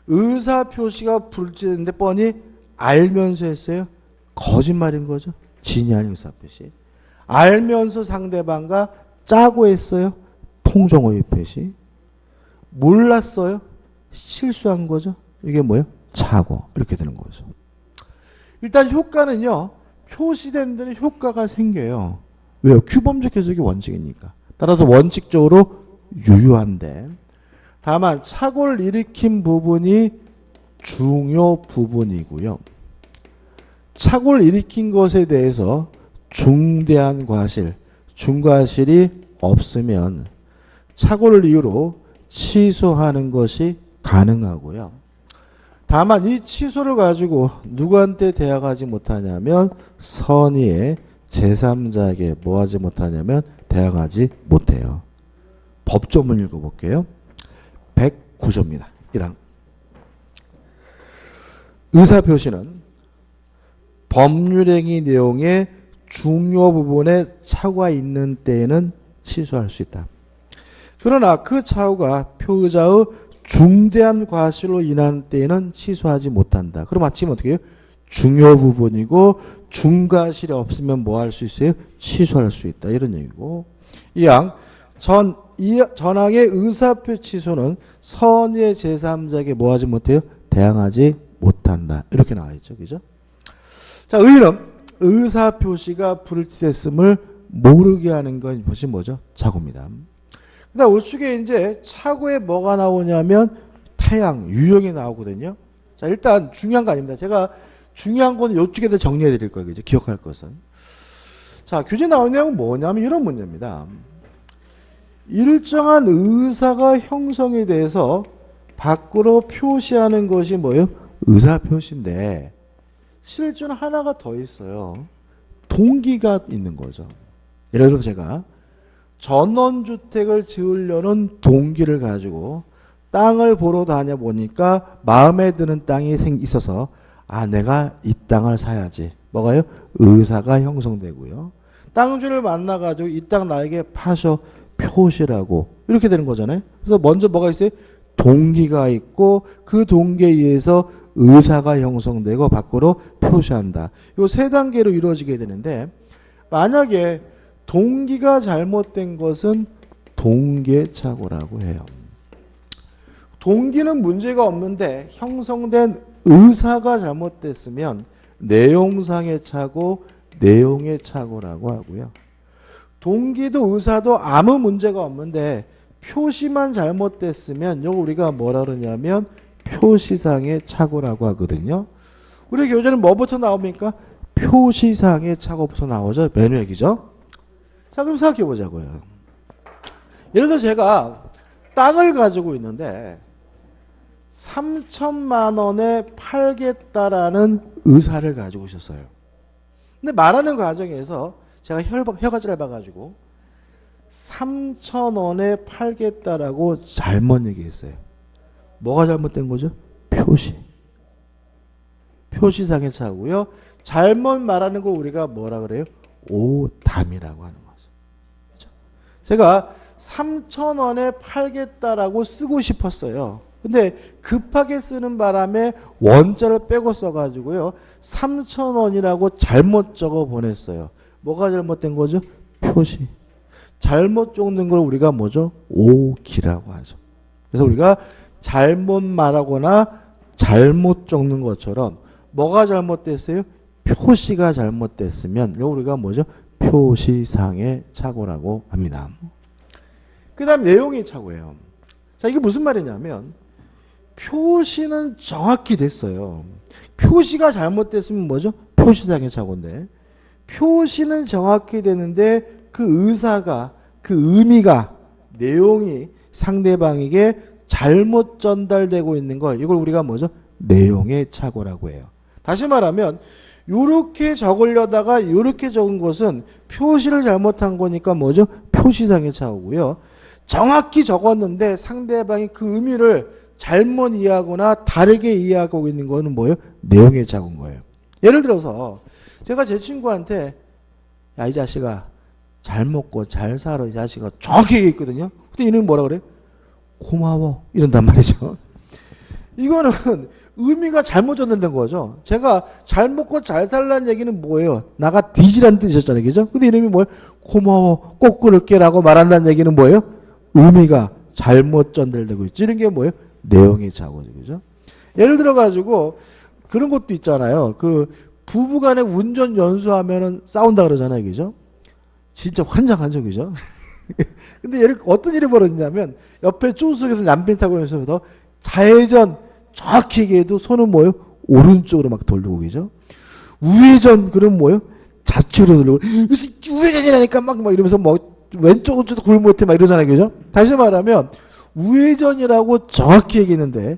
의사 표시가 불일치됐는데 뻔히 알면서 했어요? 거짓말인 거죠. 진이 아닌 의사 표시. 알면서 상대방과 짜고 했어요? 통정어휘 표시. 몰랐어요? 실수한 거죠. 이게 뭐예요? 착오. 이렇게 되는 거죠. 일단 효과는요. 표시된 데는 효과가 생겨요. 왜요? 규범적 해석이 원칙이니까. 따라서 원칙적으로 유효한데 다만 착오를 일으킨 부분이 중요 부분이고요. 착오를 일으킨 것에 대해서 중대한 과실, 중과실이 없으면 착오를 이유로 취소하는 것이 가능하고요. 다만 이 취소를 가지고 누구한테 대항하지 못하냐면 선의의 제3자에게 뭐하지 못하냐면 대항하지 못해요. 법조문 읽어볼게요. 109조입니다. 1항. 의사표시는 법률행위 내용의 중요 부분에 착오가 있는 때에는 취소할 수 있다. 그러나 그 착오가 표의자의 중대한 과실로 인한 때에는 취소하지 못한다. 그럼 마침 어떻게 해요? 중요 부분이고 중과실이 없으면 뭐 할 수 있어요? 취소할 수 있다. 이런 얘기고. 이항 전항의 의사표 취소는 선의의 제3자에게 뭐 하지 못해요? 대항하지 못한다. 이렇게 나와 있죠. 그죠? 자, 의는 의사표시가 불일치됐음을 모르게 하는 것이 뭐죠? 착오입니다. 그다음 우측에 이제 착오에 뭐가 나오냐면 태양, 유형이 나오거든요. 자, 일단 중요한 거 아닙니다. 제가 중요한 거는 이쪽에다 정리해 드릴 거예요. 이제 기억할 것은. 자, 교재 나온 내용은 뭐냐면 이런 문제입니다. 일정한 의사가 형성이 돼서 밖으로 표시하는 것이 뭐예요? 의사표시인데 실제는 하나가 더 있어요. 동기가 있는 거죠. 예를 들어서 제가 전원주택을 지으려는 동기를 가지고 땅을 보러 다녀보니까 마음에 드는 땅이 있어서 내가 이 땅을 사야지. 뭐가요? 의사가 형성되고요. 땅주를 만나가지고 이 땅 나에게 파셔 표시라고 이렇게 되는 거잖아요. 그래서 먼저 뭐가 있어요? 동기가 있고 그 동기에 의해서 의사가 형성되고 밖으로 표시한다. 이 세 단계로 이루어지게 되는데 만약에 동기가 잘못된 것은 동기의 착오라고 해요. 동기는 문제가 없는데 형성된 의사가 잘못됐으면 내용상의 착오, 내용의 착오라고 하고요. 동기도 의사도 아무 문제가 없는데 표시만 잘못됐으면 이거 우리가 뭐라 그러냐면 표시상의 착오라고 하거든요. 우리 교재는 뭐부터 나옵니까? 표시상의 착오부터 나오죠. 메뉴 얘기죠. 자, 그럼 생각해 보자고요. 예를 들어 제가 땅을 가지고 있는데 3천만 원에 팔겠다라는 의사를 가지고 있었어요. 근데 말하는 과정에서 제가 혀가지를 봐가지고 3천 원에 팔겠다라고 잘못 얘기했어요. 뭐가 잘못된 거죠? 표시. 표시상의 차고요. 잘못 말하는 거 우리가 뭐라 그래요? 오담이라고 하는 거죠. 제가 3,000원에 팔겠다라고 쓰고 싶었어요. 근데 급하게 쓰는 바람에 원자를 빼고 써가지고요. 3,000원이라고 잘못 적어 보냈어요. 뭐가 잘못된 거죠? 표시. 잘못 적는 걸 우리가 뭐죠? 오기라고 하죠. 그래서 우리가 잘못 말하거나 잘못 적는 것처럼 뭐가 잘못됐어요? 표시가 잘못됐으면 이거 우리가 뭐죠? 표시상의 착오라고 합니다. 그 다음 내용의 착오예요. 자, 이게 무슨 말이냐면 표시는 정확히 됐어요. 표시가 잘못됐으면 뭐죠? 표시상의 착오인데 표시는 정확히 되는데 그 의사가 그 의미가 내용이 상대방에게 잘못 전달되고 있는 걸 이걸 우리가 뭐죠? 내용의 착오라고 해요. 다시 말하면 요렇게 적으려다가 요렇게 적은 것은 표시를 잘못한 거니까 뭐죠? 표시상의 착오고요. 정확히 적었는데 상대방이 그 의미를 잘못 이해하거나 다르게 이해하고 있는 거는 뭐예요? 내용의 착오인 거예요. 예를 들어서 제가 제 친구한테 야, 이 자식아 잘 먹고 잘 살아 이 자식아 정확히 얘기했거든요. 그때 이놈이 뭐라 그래? 고마워 이런단 말이죠. 이거는 의미가 잘못 전달된 거죠. 제가 잘 먹고 잘 살라는 얘기는 뭐예요? 나가 뒤지라는 뜻이었잖아요. 그죠? 근데 이놈이 뭐예요? 고마워 꼭 그럴게 라고 말한다는 얘기는 뭐예요? 의미가 잘못 전달되고 있죠. 이런 게 뭐예요? 내용의 착오죠. 그죠? 예를 들어 가지고 그런 것도 있잖아요. 그 부부간에 운전 연수하면은 싸운다 그러잖아요. 그죠? 진짜 환장하죠. 그죠? 근데 어떤 일이 벌어지냐면 옆에 조수석에서 남편이 타고 있으면서 좌회전 정확히 얘기해도 손은 뭐예요? 오른쪽으로 막 돌리고 그죠? 우회전 그럼 뭐예요? 좌측으로 돌리고 그래서 우회전이라니까 막 이러면서 뭐 왼쪽 오른쪽도 구분 못해 막 이러잖아요. 그죠? 다시 말하면 우회전이라고 정확히 얘기했는데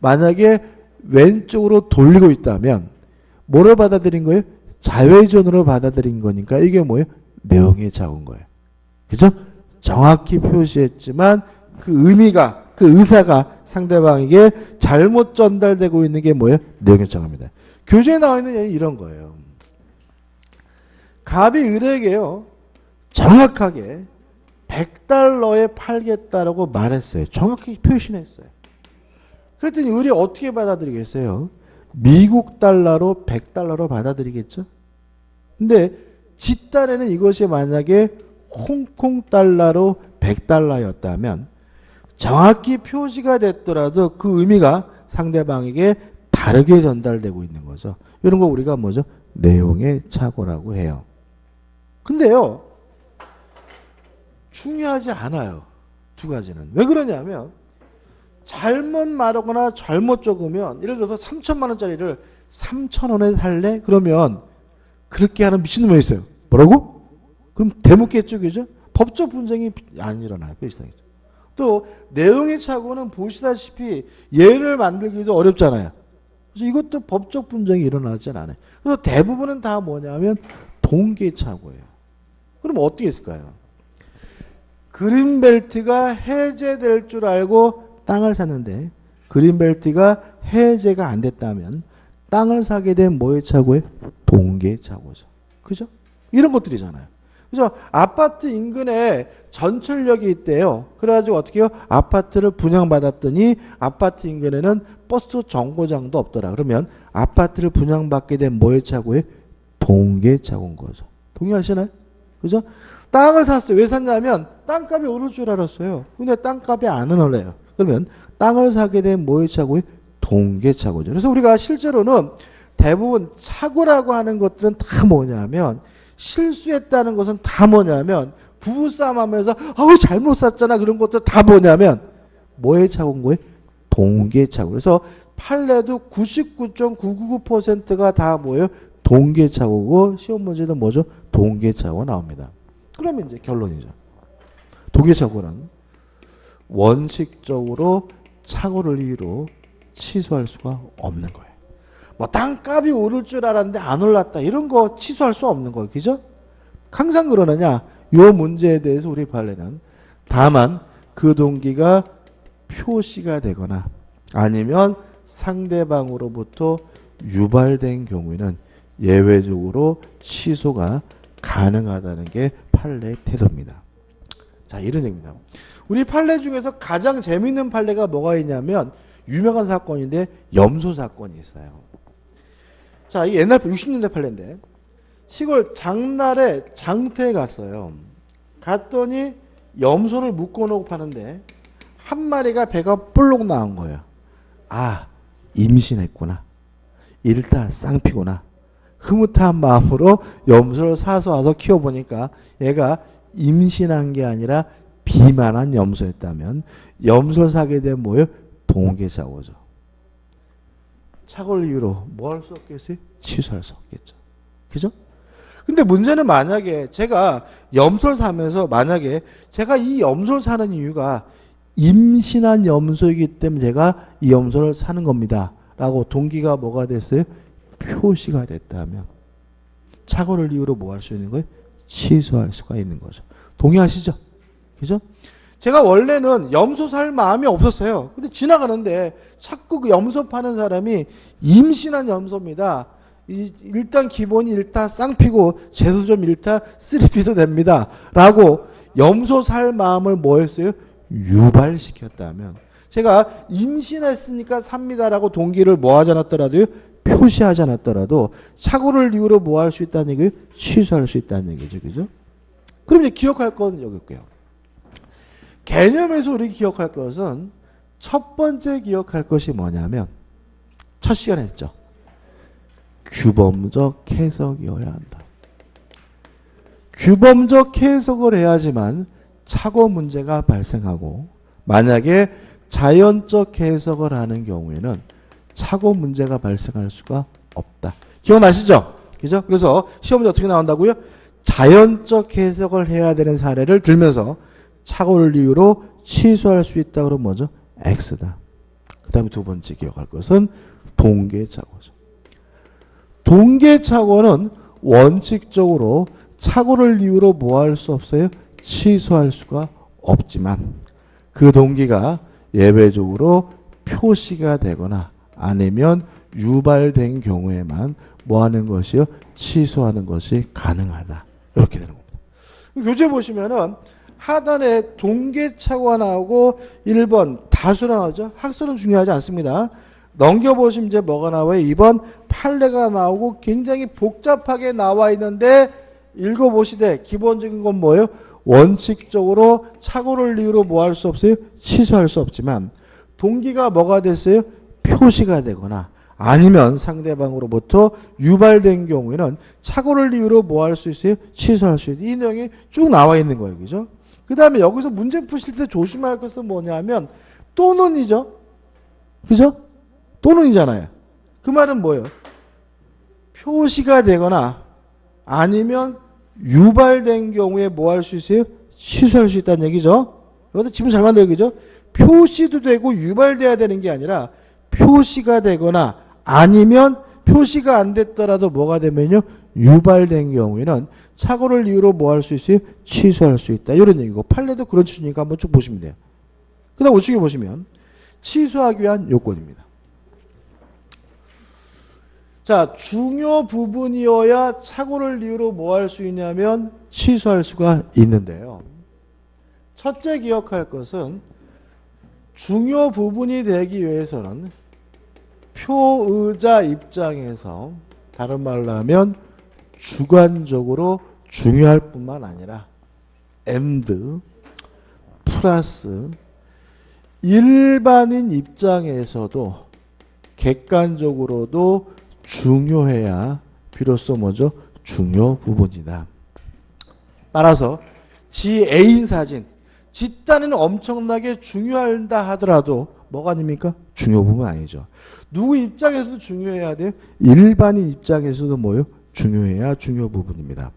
만약에 왼쪽으로 돌리고 있다면 뭐로 받아들인 거예요? 좌회전으로 받아들인 거니까 이게 뭐예요? 내용의 착오인 거예요. 그죠? 정확히 표시했지만 그 의미가 그 의사가 상대방에게 잘못 전달되고 있는 게 뭐예요? 내용의 착오입니다. 교재에 나와 있는 얘기는 이런 거예요. 갑이 을에게요. 정확하게 100달러에 팔겠다라고 말했어요. 정확히 표시했어요. 그랬더니 을이 어떻게 받아들이겠어요? 미국 달러로 100달러로 받아들이겠죠? 근데 지 딴에는 이것이 만약에 홍콩 달러로 100달러였다면 정확히 표시가 됐더라도 그 의미가 상대방에게 다르게 전달되고 있는 거죠. 이런 거 우리가 뭐죠? 내용의 착오라고 해요. 근데요. 중요하지 않아요. 두 가지는. 왜 그러냐면 잘못 말하거나 잘못 적으면 예를 들어서 3천만 원짜리를 3,000원에 살래? 그러면 그렇게 하는 미친놈이 있어요. 뭐라고? 그럼 대묻겠죠. 그죠? 법적 분쟁이 안 일어나요. 표시상이죠. 또 내용의 착오는 보시다시피 예를 만들기도 어렵잖아요. 그래서 이것도 법적 분쟁이 일어나지 않아요. 그래서 대부분은 다 뭐냐면 동계착오예요. 그럼 어떻게 했을까요? 그린벨트가 해제될 줄 알고 땅을 샀는데 그린벨트가 해제가 안 됐다면 땅을 사게 된 뭐의 착오예요? 동계착오죠. 그죠? 이런 것들이잖아요. 그래서 아파트 인근에 전철역이 있대요. 그래가지고 어떻게 해요? 아파트를 분양받았더니 아파트 인근에는 버스 정거장도 없더라. 그러면 아파트를 분양받게 된 뭐의 착오예요? 동계착오인 거죠. 동의하시나요? 그죠? 땅을 샀어요. 왜 샀냐면 땅값이 오를 줄 알았어요. 근데 땅값이 안 오르래요. 그러면 땅을 사게 된 뭐의 착오예요? 동계착오죠. 그래서 우리가 실제로는 대부분 착오라고 하는 것들은 다 뭐냐면 실수했다는 것은 다 뭐냐면 부부싸움 하면서 아우 잘못 샀잖아 그런 것들 다 뭐냐면 뭐의 착오인 거예요? 동계착오. 그래서 판례도 99.999%가 다 뭐예요? 동계착오고 시험 문제도 뭐죠? 동계착오 나옵니다. 그러면 이제 결론이죠. 동계착오는 원칙적으로 착오를 이유로 취소할 수가 없는 거예요. 뭐 땅값이 오를 줄 알았는데 안 올랐다 이런 거 취소할 수 없는 거예요. 그죠? 항상 그러느냐? 요 문제에 대해서 우리 판례는 다만 그 동기가 표시가 되거나 아니면 상대방으로부터 유발된 경우에는 예외적으로 취소가 가능하다는 게 판례의 태도입니다. 자, 이런 얘기입니다. 우리 판례 중에서 가장 재미있는 판례가 뭐가 있냐면 유명한 사건인데 염소 사건이 있어요. 자, 이 옛날 60년대 판례인데 시골 장날에 장터에 갔어요. 갔더니 염소를 묶어놓고 파는데 한 마리가 배가 볼록 나온 거예요. 아, 임신했구나. 일단 쌍피구나. 흐뭇한 마음으로 염소를 사서 와서 키워보니까 얘가 임신한 게 아니라 비만한 염소였다면 염소를 사게 되면 뭐예요? 동계사고죠. 착오를 이유로 뭐 할 수 없겠어요? 취소할 수 없겠죠. 그죠? 근데 문제는 만약에 제가 염소를 사면서 만약에 제가 이 염소를 사는 이유가 임신한 염소이기 때문에 제가 이 염소를 사는 겁니다. 라고 동기가 뭐가 됐어요? 표시가 됐다면 착오를 이유로 뭐 할 수 있는 거예요? 취소할 수가 있는 거죠. 동의하시죠? 그죠? 제가 원래는 염소 살 마음이 없었어요. 근데 지나가는데 자꾸 그 염소 파는 사람이 임신한 염소입니다. 일단 기본이 일타 쌍피고 재수 좀 일타 쓰리피도 됩니다. 라고 염소 살 마음을 뭐 했어요? 유발시켰다면 제가 임신했으니까 삽니다라고 동기를 뭐 하지 않았더라도요? 표시하지 않았더라도 착오를 이유로 뭐 할 수 있다는 얘기예요? 취소할 수 있다는 얘기죠. 그죠? 그럼 이제 기억할 건 여기 있고요. 개념에서 우리 기억할 것은 첫 번째 기억할 것이 뭐냐면 첫 시간에 했죠. 규범적 해석이어야 한다. 규범적 해석을 해야지만 착오 문제가 발생하고 만약에 자연적 해석을 하는 경우에는 착오 문제가 발생할 수가 없다. 기억나시죠? 그죠? 그래서 시험 문제 어떻게 나온다고요? 자연적 해석을 해야 되는 사례를 들면서 착오를 이유로 취소할 수 있다 그러면 뭐죠? X다. 그 다음에 두 번째 기억할 것은 동계착오죠. 동계착오는 원칙적으로 착오를 이유로 뭐 할 수 없어요? 취소할 수가 없지만 그 동기가 예외적으로 표시가 되거나 아니면 유발된 경우에만 뭐 하는 것이요? 취소하는 것이 가능하다. 이렇게 되는 겁니다. 교재 보시면은 하단에 동계착오가 나오고 1번 다수 나오죠. 학설은 중요하지 않습니다. 넘겨보시면 이제 뭐가 나와요? 2번 판례가 나오고 굉장히 복잡하게 나와 있는데 읽어보시되 기본적인 건 뭐예요? 원칙적으로 착오를 이유로 뭐 할 수 없어요? 취소할 수 없지만 동기가 뭐가 됐어요? 표시가 되거나 아니면 상대방으로부터 유발된 경우에는 착오를 이유로 뭐 할 수 있어요? 취소할 수 있어요. 이 내용이 쭉 나와 있는 거예요. 그죠? 그 다음에 여기서 문제 푸실 때 조심할 것은 뭐냐면 또는이죠. 그죠? 또는이잖아요. 그 말은 뭐예요? 표시가 되거나 아니면 유발된 경우에 뭐 할 수 있어요? 취소할 수 있다는 얘기죠. 이것도 지금 잘 만들어요. 그죠? 표시도 되고 유발돼야 되는 게 아니라 표시가 되거나 아니면 표시가 안 됐더라도 뭐가 되면요? 유발된 경우에는 착오를 이유로 뭐 할 수 있어요? 취소할 수 있다. 이런 얘기고 판례도 그런 취지니까 한번 쭉 보시면 돼요. 그 다음 우측에 보시면 취소하기 위한 요건입니다. 자, 중요 부분이어야 착오를 이유로 뭐 할 수 있냐면 취소할 수가 있는데요. 첫째 기억할 것은 중요 부분이 되기 위해서는 표의자 입장에서 다른 말로 하면 주관적으로 중요할 뿐만 아니라 and 플러스 일반인 입장에서도 객관적으로도 중요해야 비로소 뭐죠? 중요 부분이다. 따라서 지 애인 사진, 지 딴에는 엄청나게 중요하다 하더라도 뭐가 아닙니까? 중요 부분 아니죠. 누구 입장에서도 중요해야 돼요? 일반인 입장에서도 뭐요? 중요해야 중요 부분입니다.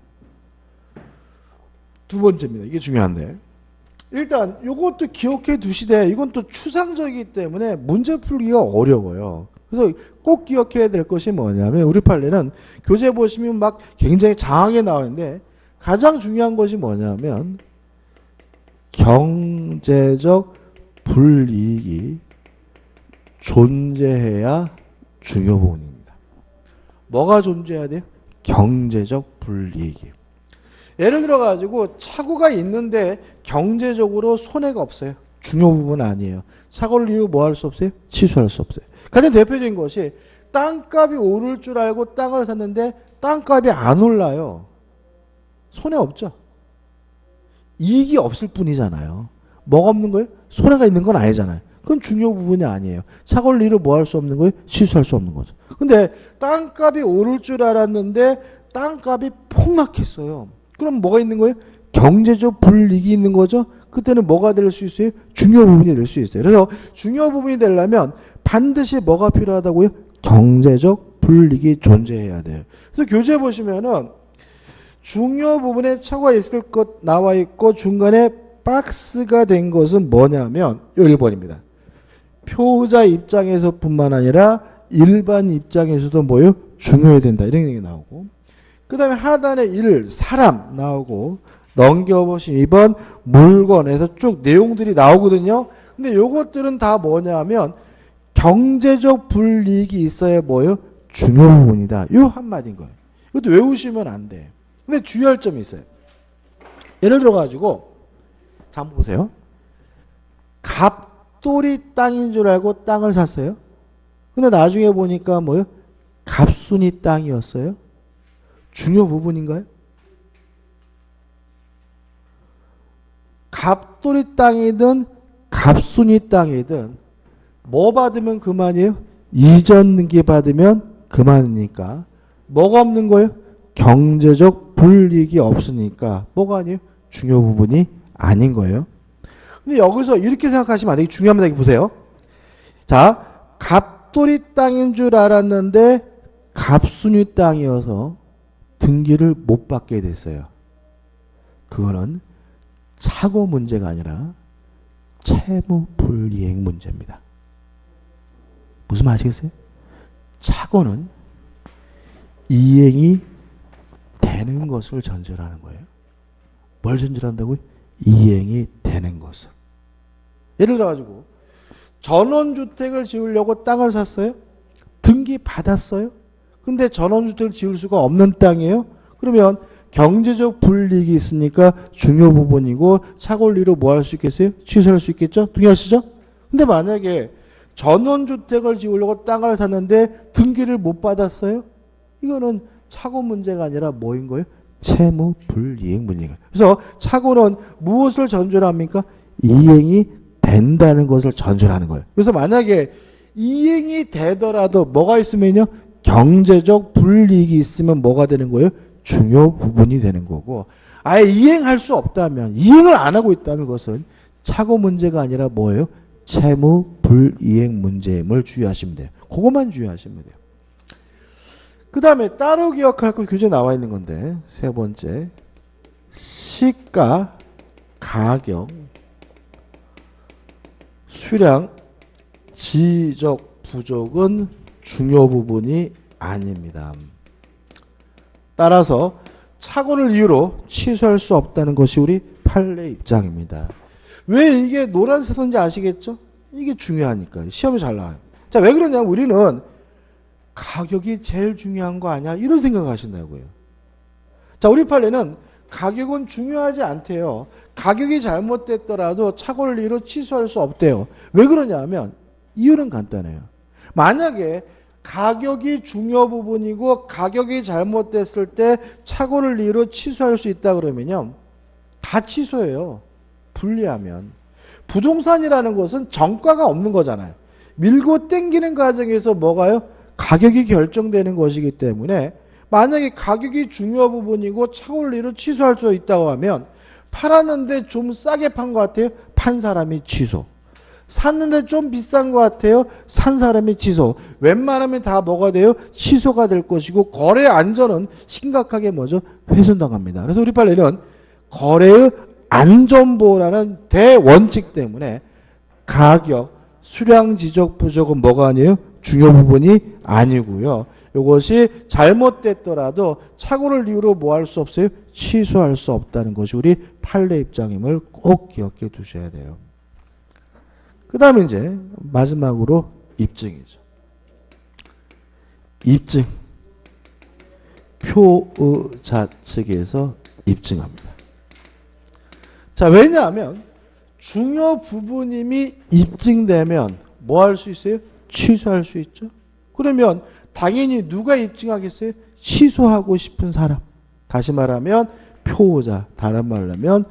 두 번째입니다. 이게 중요한데. 일단 이것도 기억해 두시되 이건 또 추상적이기 때문에 문제 풀기가 어려워요. 그래서 꼭 기억해야 될 것이 뭐냐면 우리 판례는 교재 보시면 막 굉장히 장하게 나오는데 가장 중요한 것이 뭐냐면 경제적 불이익이 존재해야 중요 부분입니다. 뭐가 존재해야 돼요? 경제적 불이익이. 예를 들어 가지고 차고가 있는데 경제적으로 손해가 없어요. 중요 부분은 아니에요. 차고를 이유로 뭐 할 수 없어요? 취소할 수 없어요. 가장 대표적인 것이 땅값이 오를 줄 알고 땅을 샀는데 땅값이 안 올라요. 손해 없죠. 이익이 없을 뿐이잖아요. 뭐가 없는 거예요? 손해가 있는 건 아니잖아요. 그건 중요 부분이 아니에요. 차고를 이유로 뭐 할 수 없는 거예요? 취소할 수 없는 거죠. 근데 땅값이 오를 줄 알았는데 땅값이 폭락했어요. 그럼 뭐가 있는 거예요? 경제적 불이익이 있는 거죠. 그때는 뭐가 될 수 있어요? 중요 부분이 될 수 있어요. 그래서 중요 부분이 되려면 반드시 뭐가 필요하다고요? 경제적 불이익이 존재해야 돼요. 그래서 교재 보시면은 중요 부분에 차고가 있을 것 나와 있고 중간에 박스가 된 것은 뭐냐면 1번입니다. 표자 입장에서뿐만 아니라 일반 입장에서도 뭐요? 중요해야 된다. 이런 얘기 나오고 그 다음에 하단에 1, 사람 나오고 넘겨보신 2번 물건에서 쭉 내용들이 나오거든요. 근데 요것들은 다 뭐냐면 경제적 불이익이 있어야 뭐요? 중요 부분이다. 요 한마디인 거예요. 이것도 외우시면 안 돼. 근데 주의할 점이 있어요. 예를 들어 가지고 자 한번 보세요. 갑돌이 땅인 줄 알고 땅을 샀어요. 근데 나중에 보니까 뭐요? 갑순이 땅이었어요. 중요 부분인가요? 갑돌이 땅이든 갑순이 땅이든 뭐 받으면 그만이에요? 이전 등기 받으면 그만이니까 뭐가 없는 거예요? 경제적 불이익이 없으니까 뭐가 아니에요? 중요 부분이 아닌 거예요. 근데 여기서 이렇게 생각하시면 안 돼요. 중요합니다. 여기 보세요. 자, 갑돌이 땅인 줄 알았는데 갑순이 땅이어서 등기를 못 받게 됐어요. 그거는 차고 문제가 아니라 채무 불이행 문제입니다. 무슨 말 아시겠어요? 차고는 이행이 되는 것을 전제하는 거예요. 뭘 전제한다고요? 이행이 되는 것을. 예를 들어 가지고 전원주택을 지으려고 땅을 샀어요. 등기 받았어요. 근데 전원주택을 지을 수가 없는 땅이에요. 그러면 경제적 불이익이 있으니까 중요 부분이고 차권리로 뭐 할 수 있겠어요? 취소할 수 있겠죠? 동의하시죠? 근데 만약에 전원주택을 지으려고 땅을 샀는데 등기를 못 받았어요? 이거는 차고 문제가 아니라 뭐인 거예요? 채무 불이익 문제가. 그래서 차고는 무엇을 전제합니까? 이행이 된다는 것을 전제하는 거예요. 그래서 만약에 이행이 되더라도 뭐가 있으면요? 경제적 불이익이 있으면 뭐가 되는 거예요? 중요 부분이 되는 거고 아예 이행할 수 없다면 이행을 안 하고 있다면 그것은 차고 문제가 아니라 뭐예요? 채무 불이행 문제임을 주의하시면 돼요. 그것만 주의하시면 돼요. 그 다음에 따로 기억할 거 교재에 나와 있는 건데 세 번째 시가, 가격, 수량, 지적 부족은 중요 부분이 아닙니다. 따라서 착오를 이유로 취소할 수 없다는 것이 우리 판례 입장입니다. 왜 이게 노란색인지 아시겠죠? 이게 중요하니까 시험에 잘 나와요. 자, 왜 그러냐면 우리는 가격이 제일 중요한 거 아니야? 이런 생각을 하신다고요. 자, 우리 판례는 가격은 중요하지 않대요. 가격이 잘못됐더라도 착오를 이유로 취소할 수 없대요. 왜 그러냐면 이유는 간단해요. 만약에 가격이 중요 부분이고 가격이 잘못됐을 때 착오를 이유로 취소할 수 있다 그러면요. 다 취소해요. 불리하면. 부동산이라는 것은 정가가 없는 거잖아요. 밀고 땡기는 과정에서 뭐가요? 가격이 결정되는 것이기 때문에 만약에 가격이 중요 부분이고 착오를 이유로 취소할 수 있다고 하면 팔았는데 좀 싸게 판 것 같아요. 판 사람이 취소. 샀는데 좀 비싼 것 같아요. 산 사람이 취소. 웬만하면 다 뭐가 돼요? 취소가 될 것이고 거래 안전은 심각하게 뭐죠? 훼손당합니다. 그래서 우리 판례는 거래의 안전보호라는 대원칙 때문에 가격, 수량, 지적, 부족은 뭐가 아니에요? 중요 부분이 아니고요. 이것이 잘못됐더라도 착오를 이유로 뭐 할 수 없어요? 취소할 수 없다는 것이 우리 판례 입장임을 꼭 기억해 두셔야 돼요. 그 다음에 이제 마지막으로 입증이죠. 입증. 표의 좌측에서 입증합니다. 자, 왜냐하면 중요 부분임이 입증되면 뭐 할 수 있어요? 취소할 수 있죠. 그러면 당연히 누가 입증하겠어요? 취소하고 싶은 사람. 다시 말하면 표호자. 다른 말로 하면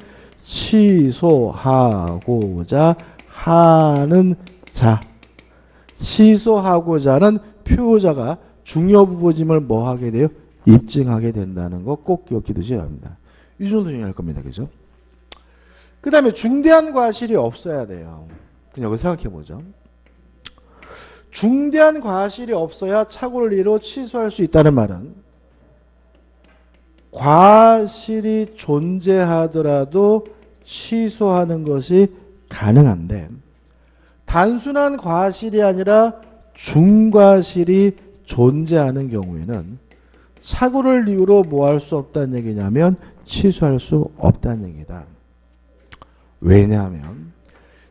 취소하고자 하는 자. 취소하고자 하는 표호자가 중요 부분임을 뭐 하게 돼요? 입증하게 된다는 거 꼭 기억해 두셔야 합니다. 이 정도 정리할 겁니다. 그죠? 그 다음에 중대한 과실이 없어야 돼요. 그냥 이거 생각해 보죠. 중대한 과실이 없어야 착오를 취소할 수 있다는 말은 과실이 존재하더라도 취소하는 것이 가능한데 단순한 과실이 아니라 중과실이 존재하는 경우에는 착오를 이유로 뭐 할 수 없다는 얘기냐면 취소할 수 없다는 얘기다. 왜냐하면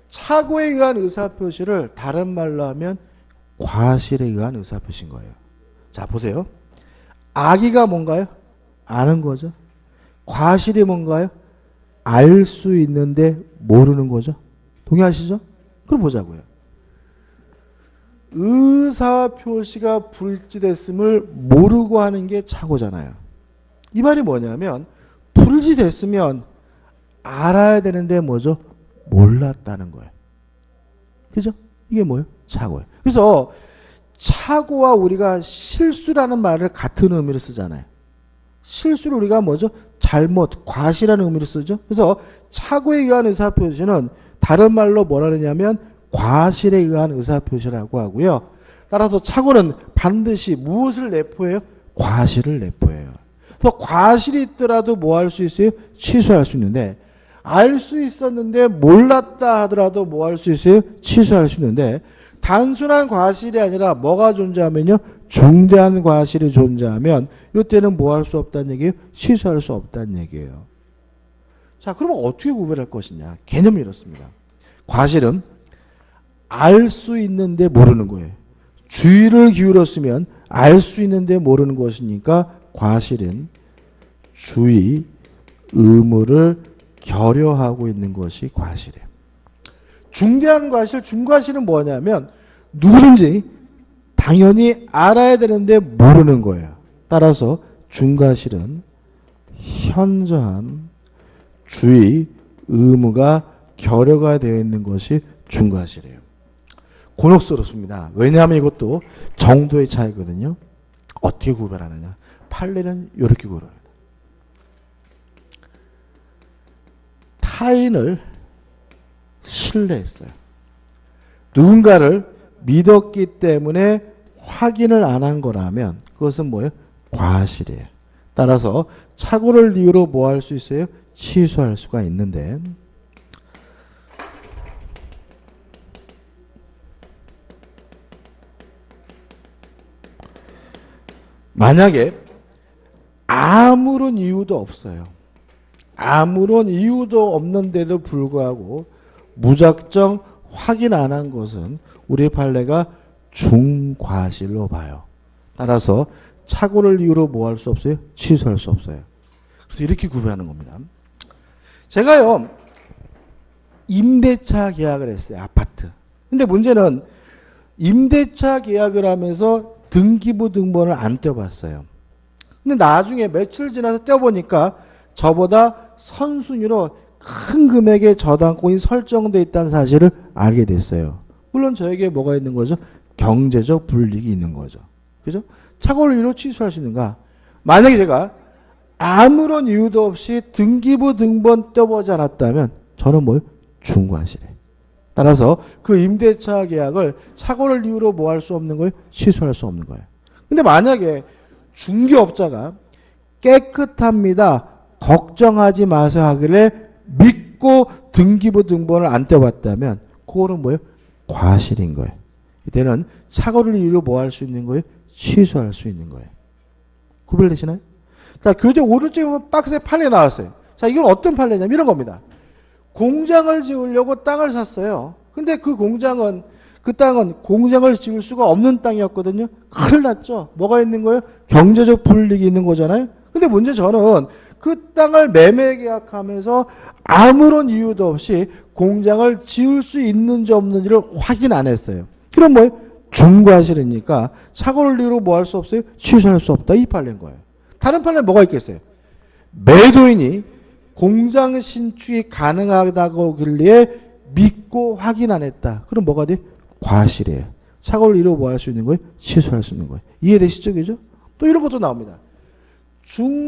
착오에 의한 의사표시를 다른 말로 하면 과실에 의한 의사표시인 거예요. 자, 보세요. 아기가 뭔가요? 아는 거죠. 과실이 뭔가요? 알 수 있는데 모르는 거죠. 동의하시죠? 그럼 보자고요. 의사표시가 불일치됐음을 모르고 하는 게 착오잖아요. 이 말이 뭐냐면 불일치됐으면 알아야 되는데 뭐죠? 몰랐다는 거예요. 그죠? 이게 뭐예요? 착오예요. 그래서 착오와 우리가 실수라는 말을 같은 의미로 쓰잖아요. 실수를 우리가 뭐죠? 잘못, 과실하는 의미로 쓰죠. 그래서 착오에 의한 의사표시는 다른 말로 뭐라 그러냐면 과실에 의한 의사표시라고 하고요. 따라서 착오는 반드시 무엇을 내포해요? 과실을 내포해요. 그래서 과실이 있더라도 뭐 할 수 있어요? 취소할 수 있는데 알 수 있었는데 몰랐다 하더라도 뭐 할 수 있어요? 취소할 수 있는데 단순한 과실이 아니라 뭐가 존재하면요? 중대한 과실이 존재하면 이때는 뭐 할 수 없다는 얘기예요? 취소할 수 없다는 얘기예요. 자, 그러면 어떻게 구별할 것이냐? 개념이 이렇습니다. 과실은 알 수 있는데 모르는 거예요. 주의를 기울였으면 알 수 있는데 모르는 것이니까 과실은 주의, 의무를 결여하고 있는 것이 과실이에요. 중대한 과실, 중과실은 뭐냐면 누구든지 당연히 알아야 되는데 모르는 거예요. 따라서 중과실은 현저한 주의, 의무가 결여가 되어 있는 것이 중과실이에요. 곤혹스럽습니다. 왜냐하면 이것도 정도의 차이거든요. 어떻게 구별하느냐. 판례는 이렇게 구별합니다. 타인을 신뢰했어요. 누군가를 믿었기 때문에 확인을 안 한 거라면 그것은 뭐예요? 과실이에요. 따라서 착오를 이유로 뭐 할 수 있어요? 취소할 수가 있는데 만약에 아무런 이유도 없어요. 아무런 이유도 없는데도 불구하고 무작정 확인 안 한 것은 우리 판례가 중과실로 봐요. 따라서 착오를 이유로 뭐 할 수 없어요? 취소할 수 없어요. 그래서 이렇게 구별하는 겁니다. 제가요 임대차 계약을 했어요. 아파트. 근데 문제는 임대차 계약을 하면서 등기부 등본을 안 떼어봤어요. 근데 나중에 며칠 지나서 떼어보니까 저보다 선순위로 큰 금액의 저당권이 설정되어 있다는 사실을 알게 됐어요. 물론 저에게 뭐가 있는 거죠? 경제적 불이익이 있는 거죠. 그죠? 착오를 이유로 취소할 수 있는가? 만약에 제가 아무런 이유도 없이 등기부 등본 떼어보지 않았다면 저는 뭐예요? 중과실이에요. 따라서 그 임대차 계약을 착오를 이유로 뭐 할 수 없는 거예요? 취소할 수 없는 거예요. 근데 만약에 중개업자가 깨끗합니다. 걱정하지 마세요 하길래 믿고 등기부 등본을 안 떼어봤다면 그거는 뭐예요? 과실인 거예요. 이때는 착오를 이유로 뭐 할 수 있는 거예요? 취소할 수 있는 거예요. 구별되시나요? 자, 교재 오른쪽에 보면 박스에 판례 나왔어요. 자, 이건 어떤 판례냐면 이런 겁니다. 공장을 지으려고 땅을 샀어요. 근데 그 땅은 공장을 지을 수가 없는 땅이었거든요. 큰일 났죠. 뭐가 있는 거예요? 경제적 불이익이 있는 거잖아요. 근데 문제 저는 그 땅을 매매 계약하면서 아무런 이유도 없이 공장을 지을 수 있는지 없는지를 확인 안 했어요. 그럼 뭐예요? 중과실이니까 착오를 이유로 뭐 할 수 없어요? 취소할 수 없다. 이 판례인 거예요. 다른 판례 뭐가 있겠어요? 매도인이 공장 신축이 가능하다고 길리에 믿고 확인 안 했다. 그럼 뭐가 돼? 과실이에요. 착오를 이유로 뭐 할 수 있는 거예요? 취소할 수 있는 거예요. 이해되시죠? 그죠? 또 이런 것도 나옵니다.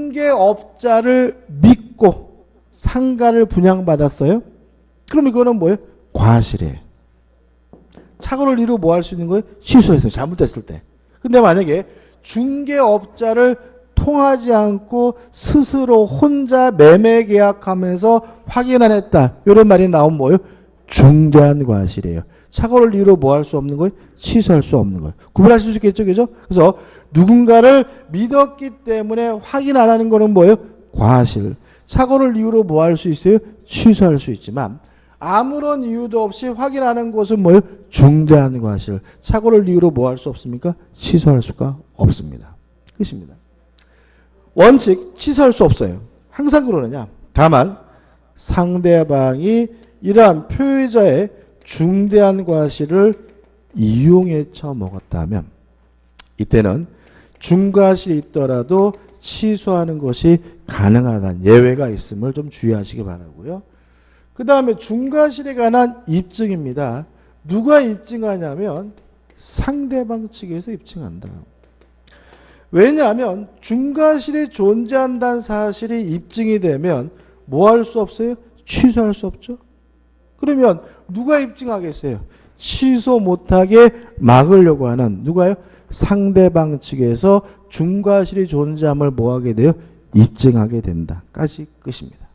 중개업자를 믿고 상가를 분양받았어요. 그럼 이거는 뭐예요? 과실이에요. 착오를 이루고 뭐 할 수 있는 거예요? 취소했어요. 잘못됐을 때. 근데 만약에 중개업자를 통하지 않고 스스로 혼자 매매 계약하면서 확인 안 했다. 이런 말이 나오면 뭐예요? 중대한 과실이에요. 착오를 이유로 뭐 할 수 없는 거예요? 취소할 수 없는 거예요. 구분하실 수 있겠죠? 그죠? 그래서 누군가를 믿었기 때문에 확인 안 하는 거는 뭐예요? 과실. 착오를 이유로 뭐 할 수 있어요? 취소할 수 있지만 아무런 이유도 없이 확인하는 것은 뭐예요? 중대한 과실. 착오를 이유로 뭐 할 수 없습니까? 취소할 수가 없습니다. 끝입니다. 원칙 취소할 수 없어요. 항상 그러느냐? 다만 상대방이 이러한 표의자의 중대한 과실을 이용해 처먹었다면 이때는 중과실이 있더라도 취소하는 것이 가능하다는 예외가 있음을 좀 주의하시기 바라고요. 그 다음에 중과실에 관한 입증입니다. 누가 입증하냐면 상대방 측에서 입증한다. 왜냐하면 중과실이 존재한다는 사실이 입증이 되면 뭐 할 수 없어요? 취소할 수 없죠. 그러면 누가 입증하겠어요? 취소 못하게 막으려고 하는 누가요? 상대방 측에서 중과실이 존재함을 뭐하게 돼요? 입증하게 된다까지 끝입니다.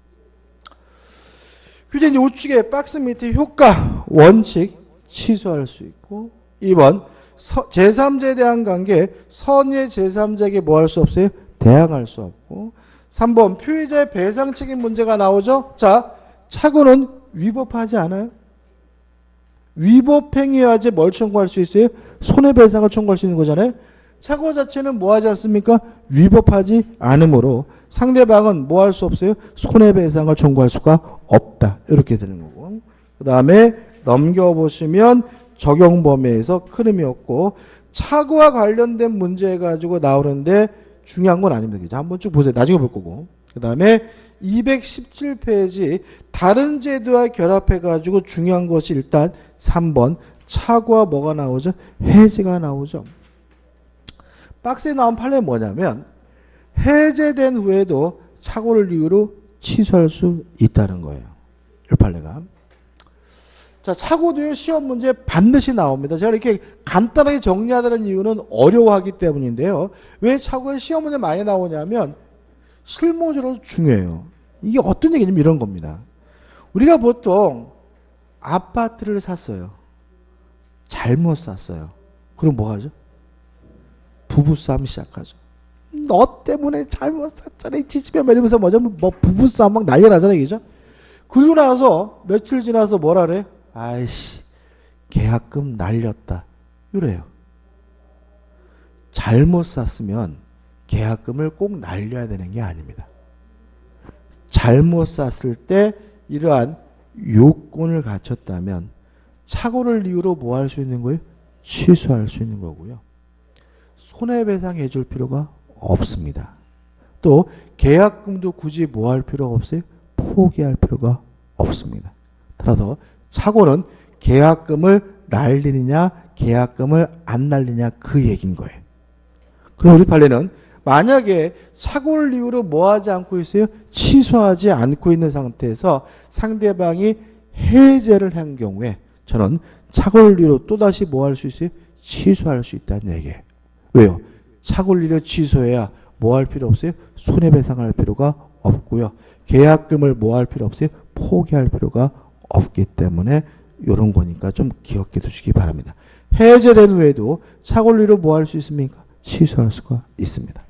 규제 이제 우측에 박스 밑에 효과, 원칙 취소할 수 있고 2번 제3자에 대한 관계 선의 제3자에게 뭐 할 수 없어요? 대항할 수 없고 3번 표의자의 배상 책임 문제가 나오죠. 자, 착오는 위법하지 않아요? 위법행위여야지 뭘 청구할 수 있어요? 손해배상을 청구할 수 있는 거잖아요. 착오 자체는 뭐 하지 않습니까? 위법하지 않으므로 상대방은 뭐 할 수 없어요? 손해배상을 청구할 수가 없다. 이렇게 되는 거고. 그 다음에 넘겨보시면 적용 범위에서 큰 의미 없고 착오와 관련된 문제 가지고 나오는데 중요한 건 아닙니다. 한번 쭉 보세요. 나중에 볼 거고. 그 다음에 217페이지 다른 제도와 결합해가지고 중요한 것이 일단 3번 착오와 뭐가 나오죠? 해제가 나오죠. 박스에 나온 판례는 뭐냐면 해제된 후에도 착오를 이유로 취소할 수 있다는 거예요. 이 판례가. 자, 착오도요 시험 문제 반드시 나옵니다. 제가 이렇게 간단하게 정리하다는 이유는 어려워하기 때문인데요. 왜 착오에 시험 문제 많이 나오냐면 실무적으로 중요해요. 이게 어떤 얘기냐면 이런 겁니다. 우리가 보통 아파트를 샀어요. 잘못 샀어요. 그럼 뭐 하죠? 부부싸움 시작하죠. 너 때문에 잘못 샀잖아. 이 지집애 이러면서 뭐 부부싸움 막 난리 나잖아요. 그죠? 그리고 나서 며칠 지나서 뭐라 그래? 아이씨 계약금 날렸다. 이래요. 잘못 샀으면 계약금을 꼭 날려야 되는 게 아닙니다. 잘못 샀을 때 이러한 요건을 갖췄다면 착오를 이유로 뭐 할 수 있는 거예요? 취소할 수 있는 거고요. 손해배상 해줄 필요가 없습니다. 또 계약금도 굳이 뭐 할 필요가 없어요? 포기할 필요가 없습니다. 따라서 착오는 계약금을 날리느냐 계약금을 안 날리냐 그 얘기인 거예요. 그럼 우리 판례는 만약에 착오를 이유로 뭐 하지 않고 있어요? 취소하지 않고 있는 상태에서 상대방이 해제를 한 경우에 저는 착오를 이유로 또다시 뭐 할 수 있어요? 취소할 수 있다는 얘기예요. 왜요? 착오를 이유로 취소해야 뭐 할 필요 없어요? 손해배상할 필요가 없고요. 계약금을 뭐 할 필요 없어요? 포기할 필요가 없기 때문에 이런 거니까 좀 기억해 두시기 바랍니다. 해제된 후에도 착오를 이유로 뭐 할 수 있습니까? 취소할 수가 있습니다.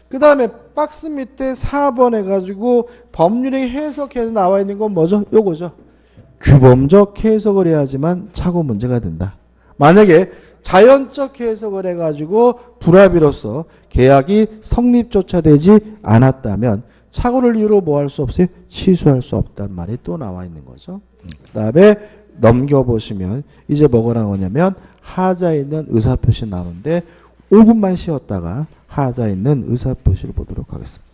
그 다음에 박스 밑에 4번 해가지고 법률에 해석해서 나와 있는 건 뭐죠? 요거죠. 규범적 해석을 해야지만 착오 문제가 된다. 만약에 자연적 해석을 해가지고 불합의로서 계약이 성립조차 되지 않았다면 착오를 이유로 뭐 할 수 없어요? 취소할 수 없다는 말이 또 나와 있는 거죠. 그 다음에 넘겨보시면 이제 뭐가 나오냐면 하자에 있는 의사표시 나오는데 5분만 쉬었다가 하자에 있는 의사표시를 보도록 하겠습니다.